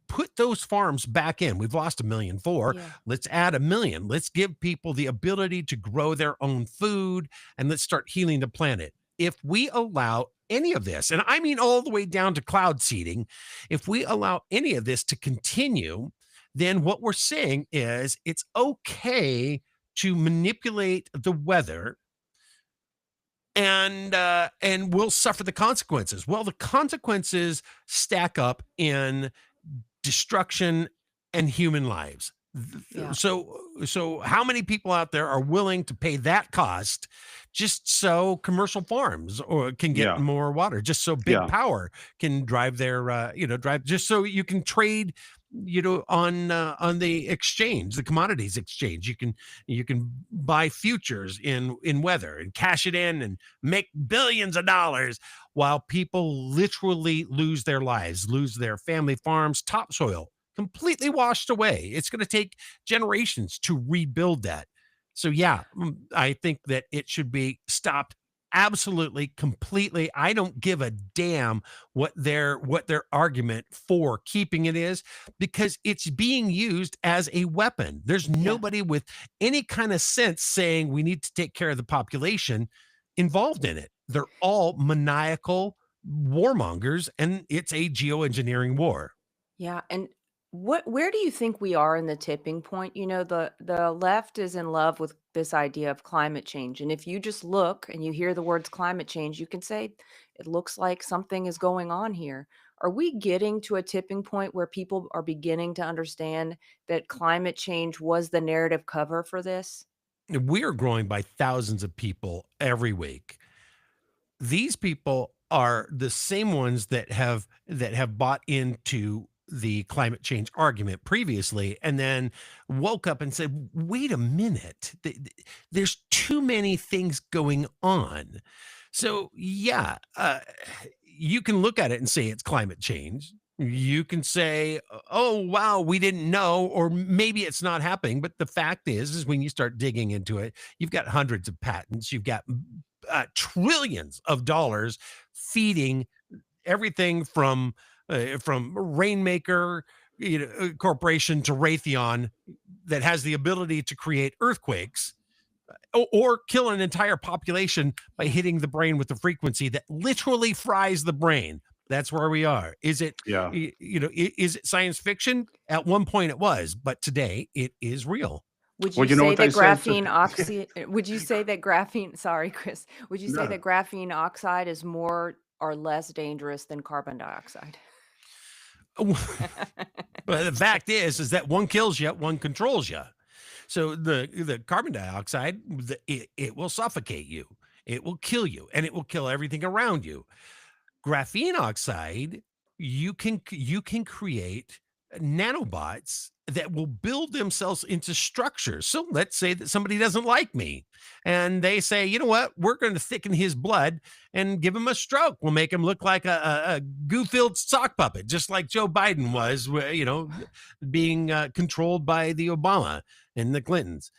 Put those farms back in. We've lost 1,000,004. Yeah. Let's add 1,000,000. Let's give people the ability to grow their own food, and let's start healing the planet. If we allow any of this, and I mean all the way down to cloud seeding, if we allow any of this to continue, then what we're saying is it's okay to manipulate the weather, and we'll suffer the consequences. Well, the consequences stack up in destruction and human lives. Yeah. So how many people out there are willing to pay that cost just so commercial farms or can get Yeah, more water, just so big yeah, power can drive their drive, just so you can trade on the exchange, the commodities exchange. You can buy futures in weather and cash it in and make billions of dollars while people literally lose their lives, lose their family farms, topsoil completely washed away. It's going to take generations to rebuild that. So yeah, I think that it should be stopped absolutely, completely. I don't give a damn what their argument for keeping it is, because it's being used as a weapon. There's Yeah. nobody with any kind of sense saying we need to take care of the population involved in it. They're all maniacal warmongers, and it's a geoengineering war. Yeah, and where do you think we are in the tipping point? You know, the left is in love with this idea of climate change. And if you just look and you hear the words climate change, you can say it looks like something is going on here. Are we getting to a tipping point where people are beginning to understand that climate change was the narrative cover for this? We are growing by thousands of people every week. These people are the same ones that have bought into the climate change argument previously and then woke up and said, wait a minute, there's too many things going on. So yeah, you can look at it and say it's climate change. You can say, oh wow, we didn't know, or maybe it's not happening. But the fact is when you start digging into it, you've got hundreds of patents, you've got trillions of dollars feeding everything from Rainmaker, corporation, to Raytheon, that has the ability to create earthquakes or kill an entire population by hitting the brain with the frequency that literally fries the brain. That's where we are. Is it, Yeah. is it science fiction? At one point it was, but today it is real. Would Well, you you know say what they that said graphene oxide would you say that graphene sorry, Chris, would you say No. that graphene oxide is more or less dangerous than carbon dioxide? But the fact is that one kills you, one controls you. So the carbon dioxide, it will suffocate you, it will kill you, and it will kill everything around you. Graphene oxide, you can create nanobots that will build themselves into structures. So let's say that somebody doesn't like me and they say, you know what, we're going to thicken his blood and give him a stroke. We'll make him look like a goo-filled sock puppet, just like Joe Biden was, being controlled by the Obama and the Clintons.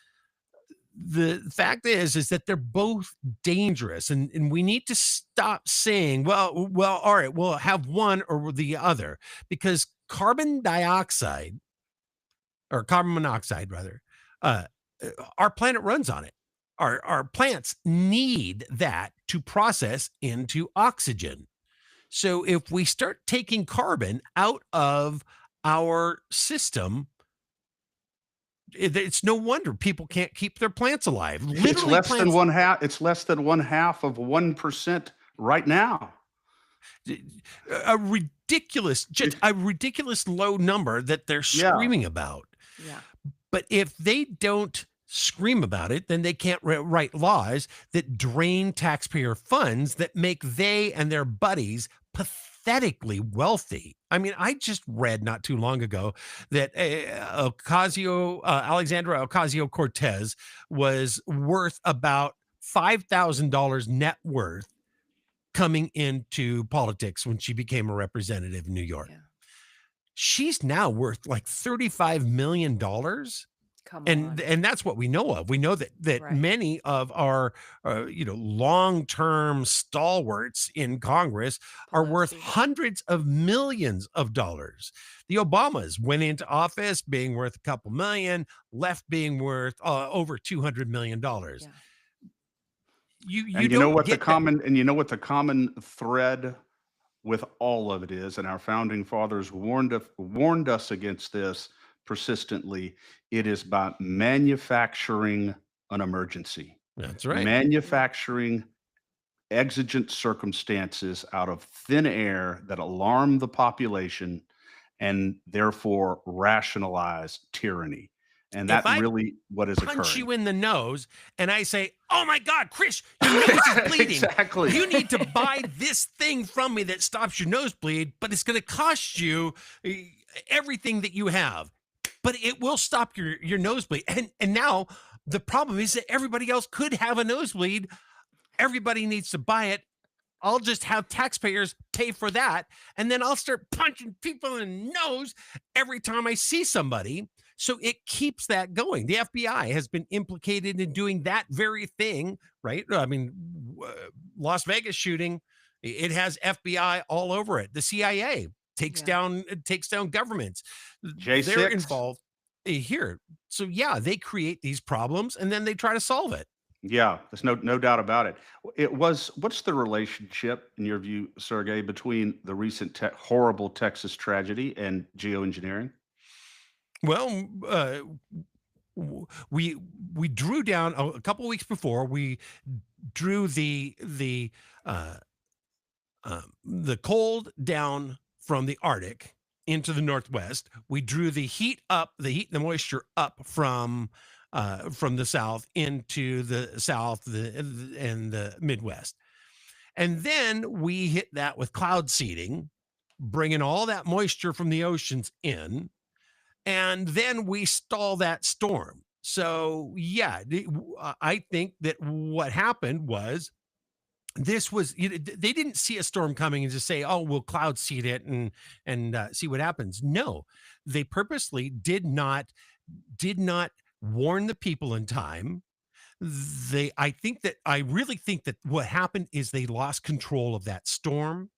The fact is that they're both dangerous, and we need to stop saying, well, all right, we'll have one or the other, because carbon dioxide, or carbon monoxide rather, uh our planet runs on it. Our plants need that to process into oxygen. So if we start taking carbon out of our system, it's no wonder people can't keep their plants alive. It's Literally, less than plants, one half. It's less than one half of 1% right now. a ridiculous, just a ridiculous low number that they're Yeah. screaming about. Yeah. But if they don't scream about it, then they can't write laws that drain taxpayer funds that make they and their buddies pathetically wealthy. I mean, I just read not too long ago that Alexandra Ocasio Cortez was worth about $5,000 net worth coming into politics when she became a representative in New York. Yeah. She's now worth like $35 million. Come And on. that's what we know of. We know that Right. many of our long-term stalwarts in Congress are worth Pelosi. hundreds of millions of dollars. The Obamas went into office being worth a couple million, left being worth over $200 million. Yeah. You And you know don't what the get that. common thread with all of it is, and our founding fathers warned us against this persistently. It is by manufacturing an emergency, That's right. manufacturing exigent circumstances out of thin air that alarm the population and therefore rationalize tyranny. And If that I really what is punch occurring. you in the nose and I say, "Oh my God, Chris, your nose is bleeding. Exactly. You need to buy this thing from me that stops your nosebleed, but it's going to cost you everything that you have, but it will stop your nosebleed." And now the problem is that everybody else could have a nosebleed. Everybody needs to buy it. I'll just have taxpayers pay for that, and then I'll start punching people in the nose every time I see somebody. So it keeps that going. The FBI has been implicated in doing that very thing, right? I mean, Las Vegas shooting, it has FBI all over it. The CIA takes Yeah. down governments. They're J6. involved here. So yeah, they create these problems and then they try to solve it. Yeah, there's no doubt about it. It was what's the relationship, in your view, Sergey, between the recent horrible Texas tragedy and geoengineering? Well, we drew down a couple weeks before. We drew uh, the cold down from the Arctic into the Northwest. We drew the heat and the moisture up from the South into the South and the Midwest. And then we hit that with cloud seeding, bringing all that moisture from the oceans in, and then we stall that storm. So, yeah, I think that what happened was this was they didn't see a storm coming and just say, "Oh, we'll cloud seed it and see what happens." No, they purposely did not warn the people in time. I really think that what happened is they lost control of that storm.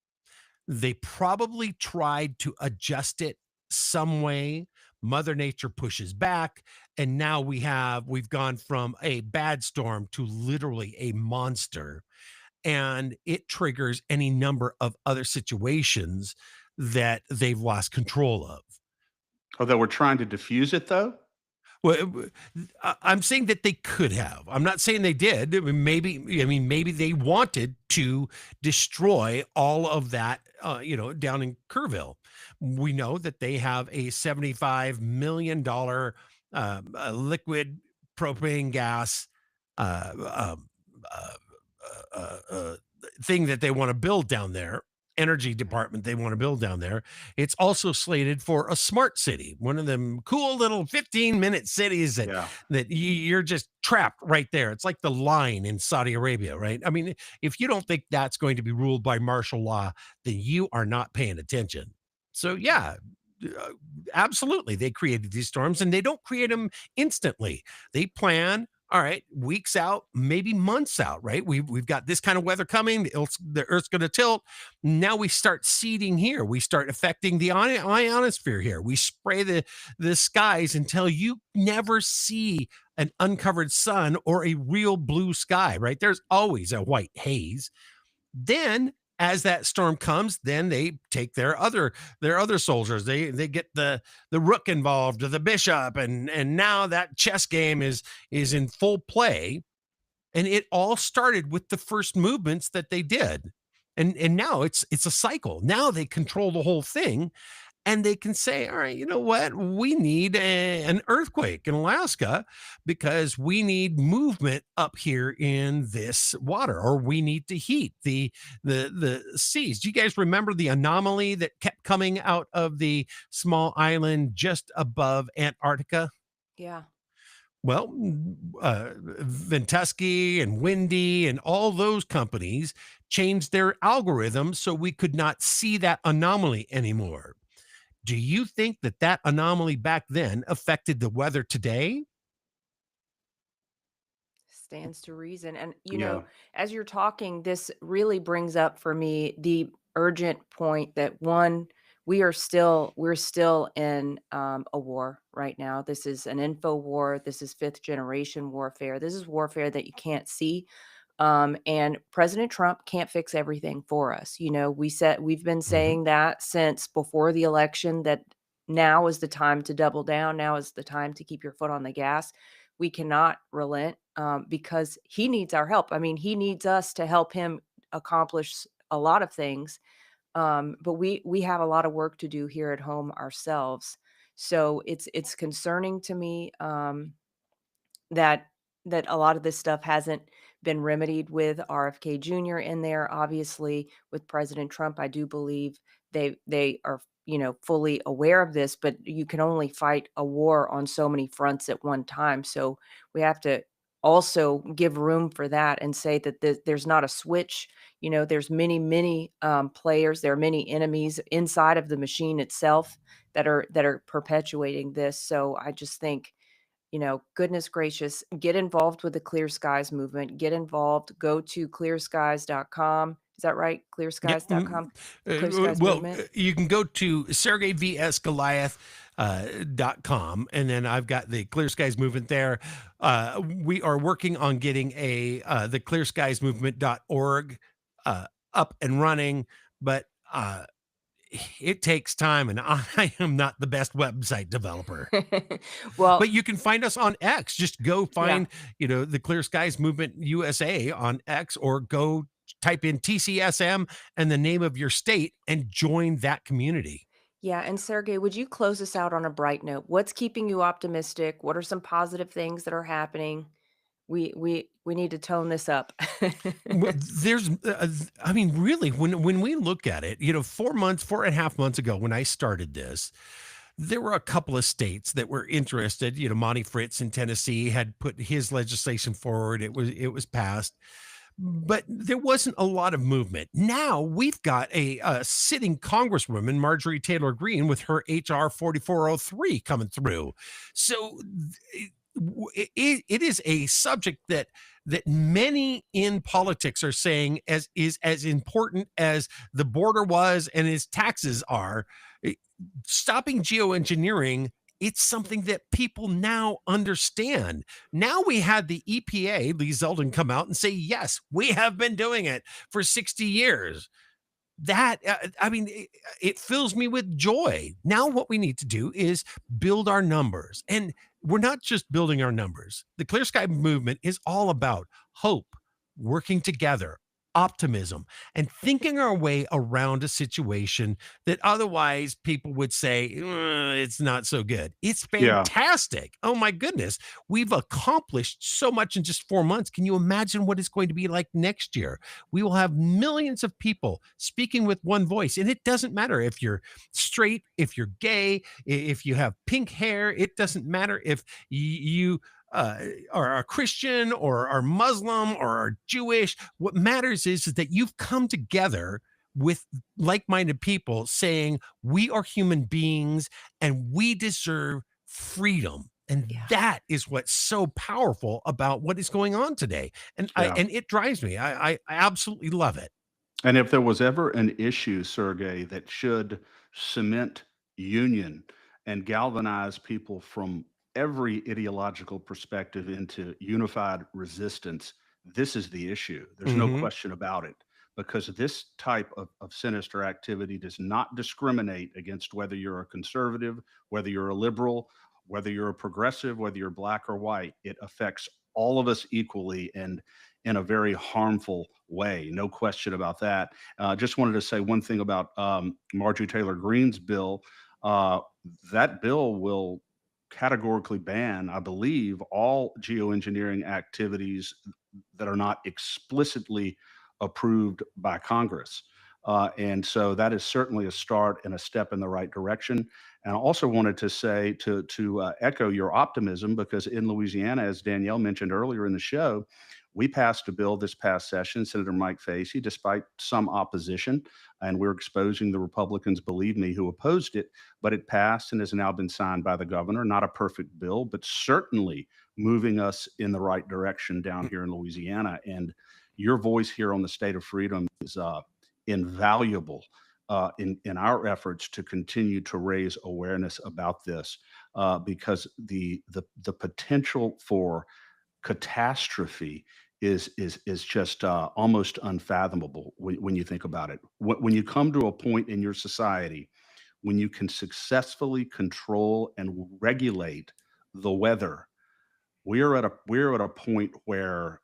They probably tried to adjust it some way. Mother Nature pushes back, and now we've gone from a bad storm to literally a monster, and it triggers any number of other situations that they've lost control of. Although we're trying to diffuse it, though? Well, I'm saying that they could have. I'm not saying they did. I mean, maybe they wanted to destroy all of that, down in Kerrville. We know that they have a $75 million liquid propane gas uh, um, uh, thing that they want to build down there, energy department they want to build down there. It's also slated for a smart city, one of them cool little 15-minute cities Yeah. that you're just trapped right there. It's like the line in Saudi Arabia, right? I mean, if you don't think that's going to be ruled by martial law, then you are not paying attention. So yeah, uh, absolutely, they created these storms, and they don't create them instantly. They plan, all right, weeks out, maybe months out, right? We've got this kind of weather coming. The Earth's going to tilt. Now we start seeding here. We start affecting the ionosphere here. We spray the skies until you never see an uncovered sun or a real blue sky, right? There's always a white haze. Then as that storm comes, then they take their other soldiers. They get the rook involved, or the bishop, and now that chess game is in full play. And it all started with the first movements that they did. And now it's a cycle. Now they control the whole thing, and they can say, all right, you know what, we need an earthquake in Alaska because we need movement up here in this water, or we need to heat the seas. Do you guys remember the anomaly that kept coming out of the small island just above Antarctica? Yeah. Well, Ventusky and Windy and all those companies changed their algorithms so we could not see that anomaly anymore. Do you think that that anomaly back then affected the weather today? Stands to reason. And, Yeah. as you're talking, this really brings up for me the urgent point that one, we're still in a war right now. This is an info war. This is fifth generation warfare. This is warfare that you can't see. And President Trump can't fix everything for us. We've been Mhm. saying that since before the election, that now is the time to double down. Now is the time to keep your foot on the gas. We cannot relent, because he needs our help. I mean, he needs us to help him accomplish a lot of things. But we have a lot of work to do here at home ourselves. So it's concerning to me. That a lot of this stuff hasn't been remedied with RFK Jr. in there. Obviously, with President Trump, I do believe they are, fully aware of this, but you can only fight a war on so many fronts at one time. So we have to also give room for that and say that there's not a switch. There's many players. There are many enemies inside of the machine itself that are perpetuating this. So I just think, goodness gracious, get involved with the Clear Skies movement. Get involved. Go to clearskies.com. Is that right? Yep. Clearskies.com. The Clear Skies Well, movement. you can go to Sergey vs. Goliath. .com, and then I've got the Clear Skies Movement there. We are working on getting the clearskiesmovement.org up and running, but it takes time, and I am not the best website developer. Well, But you can find us on X. Just go yeah. find, the Clear Skies Movement USA on X, or go type in TCSM and the name of your state and join that community. Yeah, and Sergey, would you close us out on a bright note? What's keeping you optimistic? What are some positive things that are happening? We need to tone this up. Well, I mean, really, when we look at it, 4.5 months ago, when I started this, there were a couple of states that were interested. Monty Fritz in Tennessee had put his legislation forward. It was passed, but there wasn't a lot of movement. Now we've got a sitting Congresswoman, Marjorie Taylor Greene, with her HR 4403 coming through. So it is a subject that many in politics are saying is as important as the border was and as taxes are. Eh, Stopping geoengineering, it's something that people now understand. Now we had the EPA, Lee Zeldin, come out and say, yes, we have been doing it for 60 years. I mean, it fills me with joy. Now what we need to do is build our numbers. And we're not just building our numbers. The Clear Sky Movement is all about hope, working together, optimism, and thinking our way around a situation that otherwise people would say, it's not so good." It's Yeah. fantastic. Oh my goodness. We've accomplished so much in just 4 months. Can you imagine what it's going to be like next year? We will have millions of people speaking with one voice. And it doesn't matter if you're straight, if you're gay, if you have pink hair. It doesn't matter if you uh, are a Christian or are Muslim or are Jewish. What matters is that you've come together with like-minded people saying we are human beings and we deserve freedom. And Yeah. that is what's so powerful about what is going on today. And I Yeah. and it drives me. I absolutely love it. And if there was ever an issue, Sergey, that should cement union and galvanize people from every ideological perspective into unified resistance, this is the issue. There's no Mhm. question about it. Because this type of sinister activity does not discriminate against whether you're a conservative, whether you're a liberal, whether you're a progressive, whether you're black or white. It affects all of us equally and in a very harmful way. No question about that. Just wanted to say one thing about Marjorie Taylor Greene's bill. Uh, that bill will categorically ban, I believe, all geoengineering activities that are not explicitly approved by Congress. And so that is certainly a start and a step in the right direction. And I also wanted to say to echo your optimism because in Louisiana, as Danielle mentioned earlier in the show, we passed a bill this past session, Senator Mike Facey, despite some opposition, and we're exposing the Republicans, believe me, who opposed it, but it passed and has now been signed by the governor. Not a perfect bill, but certainly moving us in the right direction down here in Louisiana. And your voice here on the State of Freedom is invaluable in our efforts to continue to raise awareness about this because the potential for catastrophe is just almost unfathomable when you think about it. When you come to a point in your society when you can successfully control and regulate the weather, we're at a point where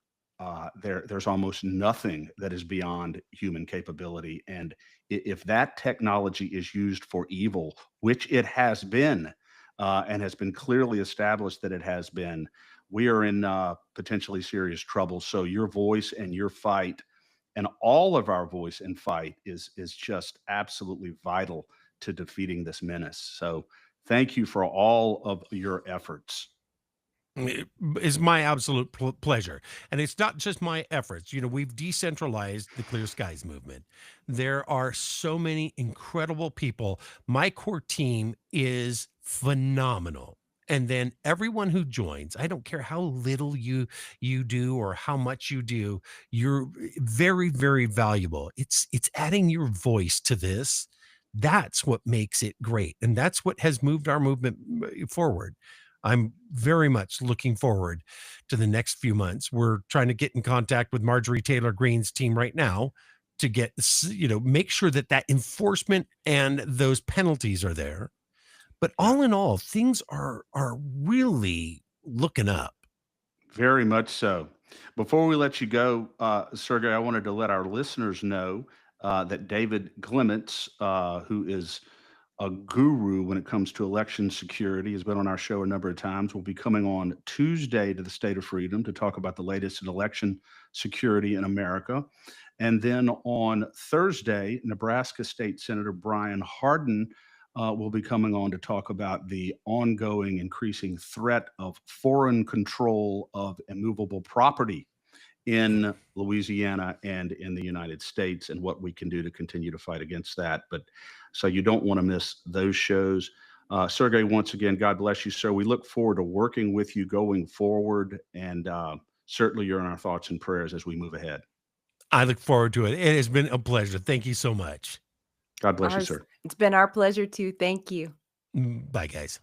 there's almost nothing that is beyond human capability. And if that technology is used for evil, which it has been, and has been clearly established that it has been, we are in potentially serious trouble. So your voice and your fight, and all of our voice and fight, is just absolutely vital to defeating this menace. So thank you for all of your efforts. It is my absolute pleasure. And it's not just my efforts. We've decentralized the Clear Skies Movement. There are so many incredible people. My core team is phenomenal. And then everyone who joins, I don't care how little you do or how much you do, you're very, very valuable. It's adding your voice to this That's what makes it great. And that's what has moved our movement forward. I'm very much looking forward to the next few months. We're trying to get in contact with Marjorie Taylor Greene's team right now to get, make sure that that enforcement and those penalties are there. But all in all, things are really looking up. Very much so. Before we let you go, Sergey, I wanted to let our listeners know that David Clements, who is a guru when it comes to election security, has been on our show a number of times. Will be coming on Tuesday to the State of Freedom to talk about the latest in election security in America. And then on Thursday, Nebraska State Senator Brian Hardin will be coming on to talk about the ongoing increasing threat of foreign control of immovable property in Louisiana and in the United States, and what we can do to continue to fight against that. But so you don't want to miss those shows. Sergey, once again, God bless you, sir. We look forward to working with you going forward, and certainly you're in our thoughts and prayers as we move ahead. I look forward to it. It has been a pleasure. Thank you so much. God bless you, sir. It's been our pleasure too. Thank you. Bye, guys.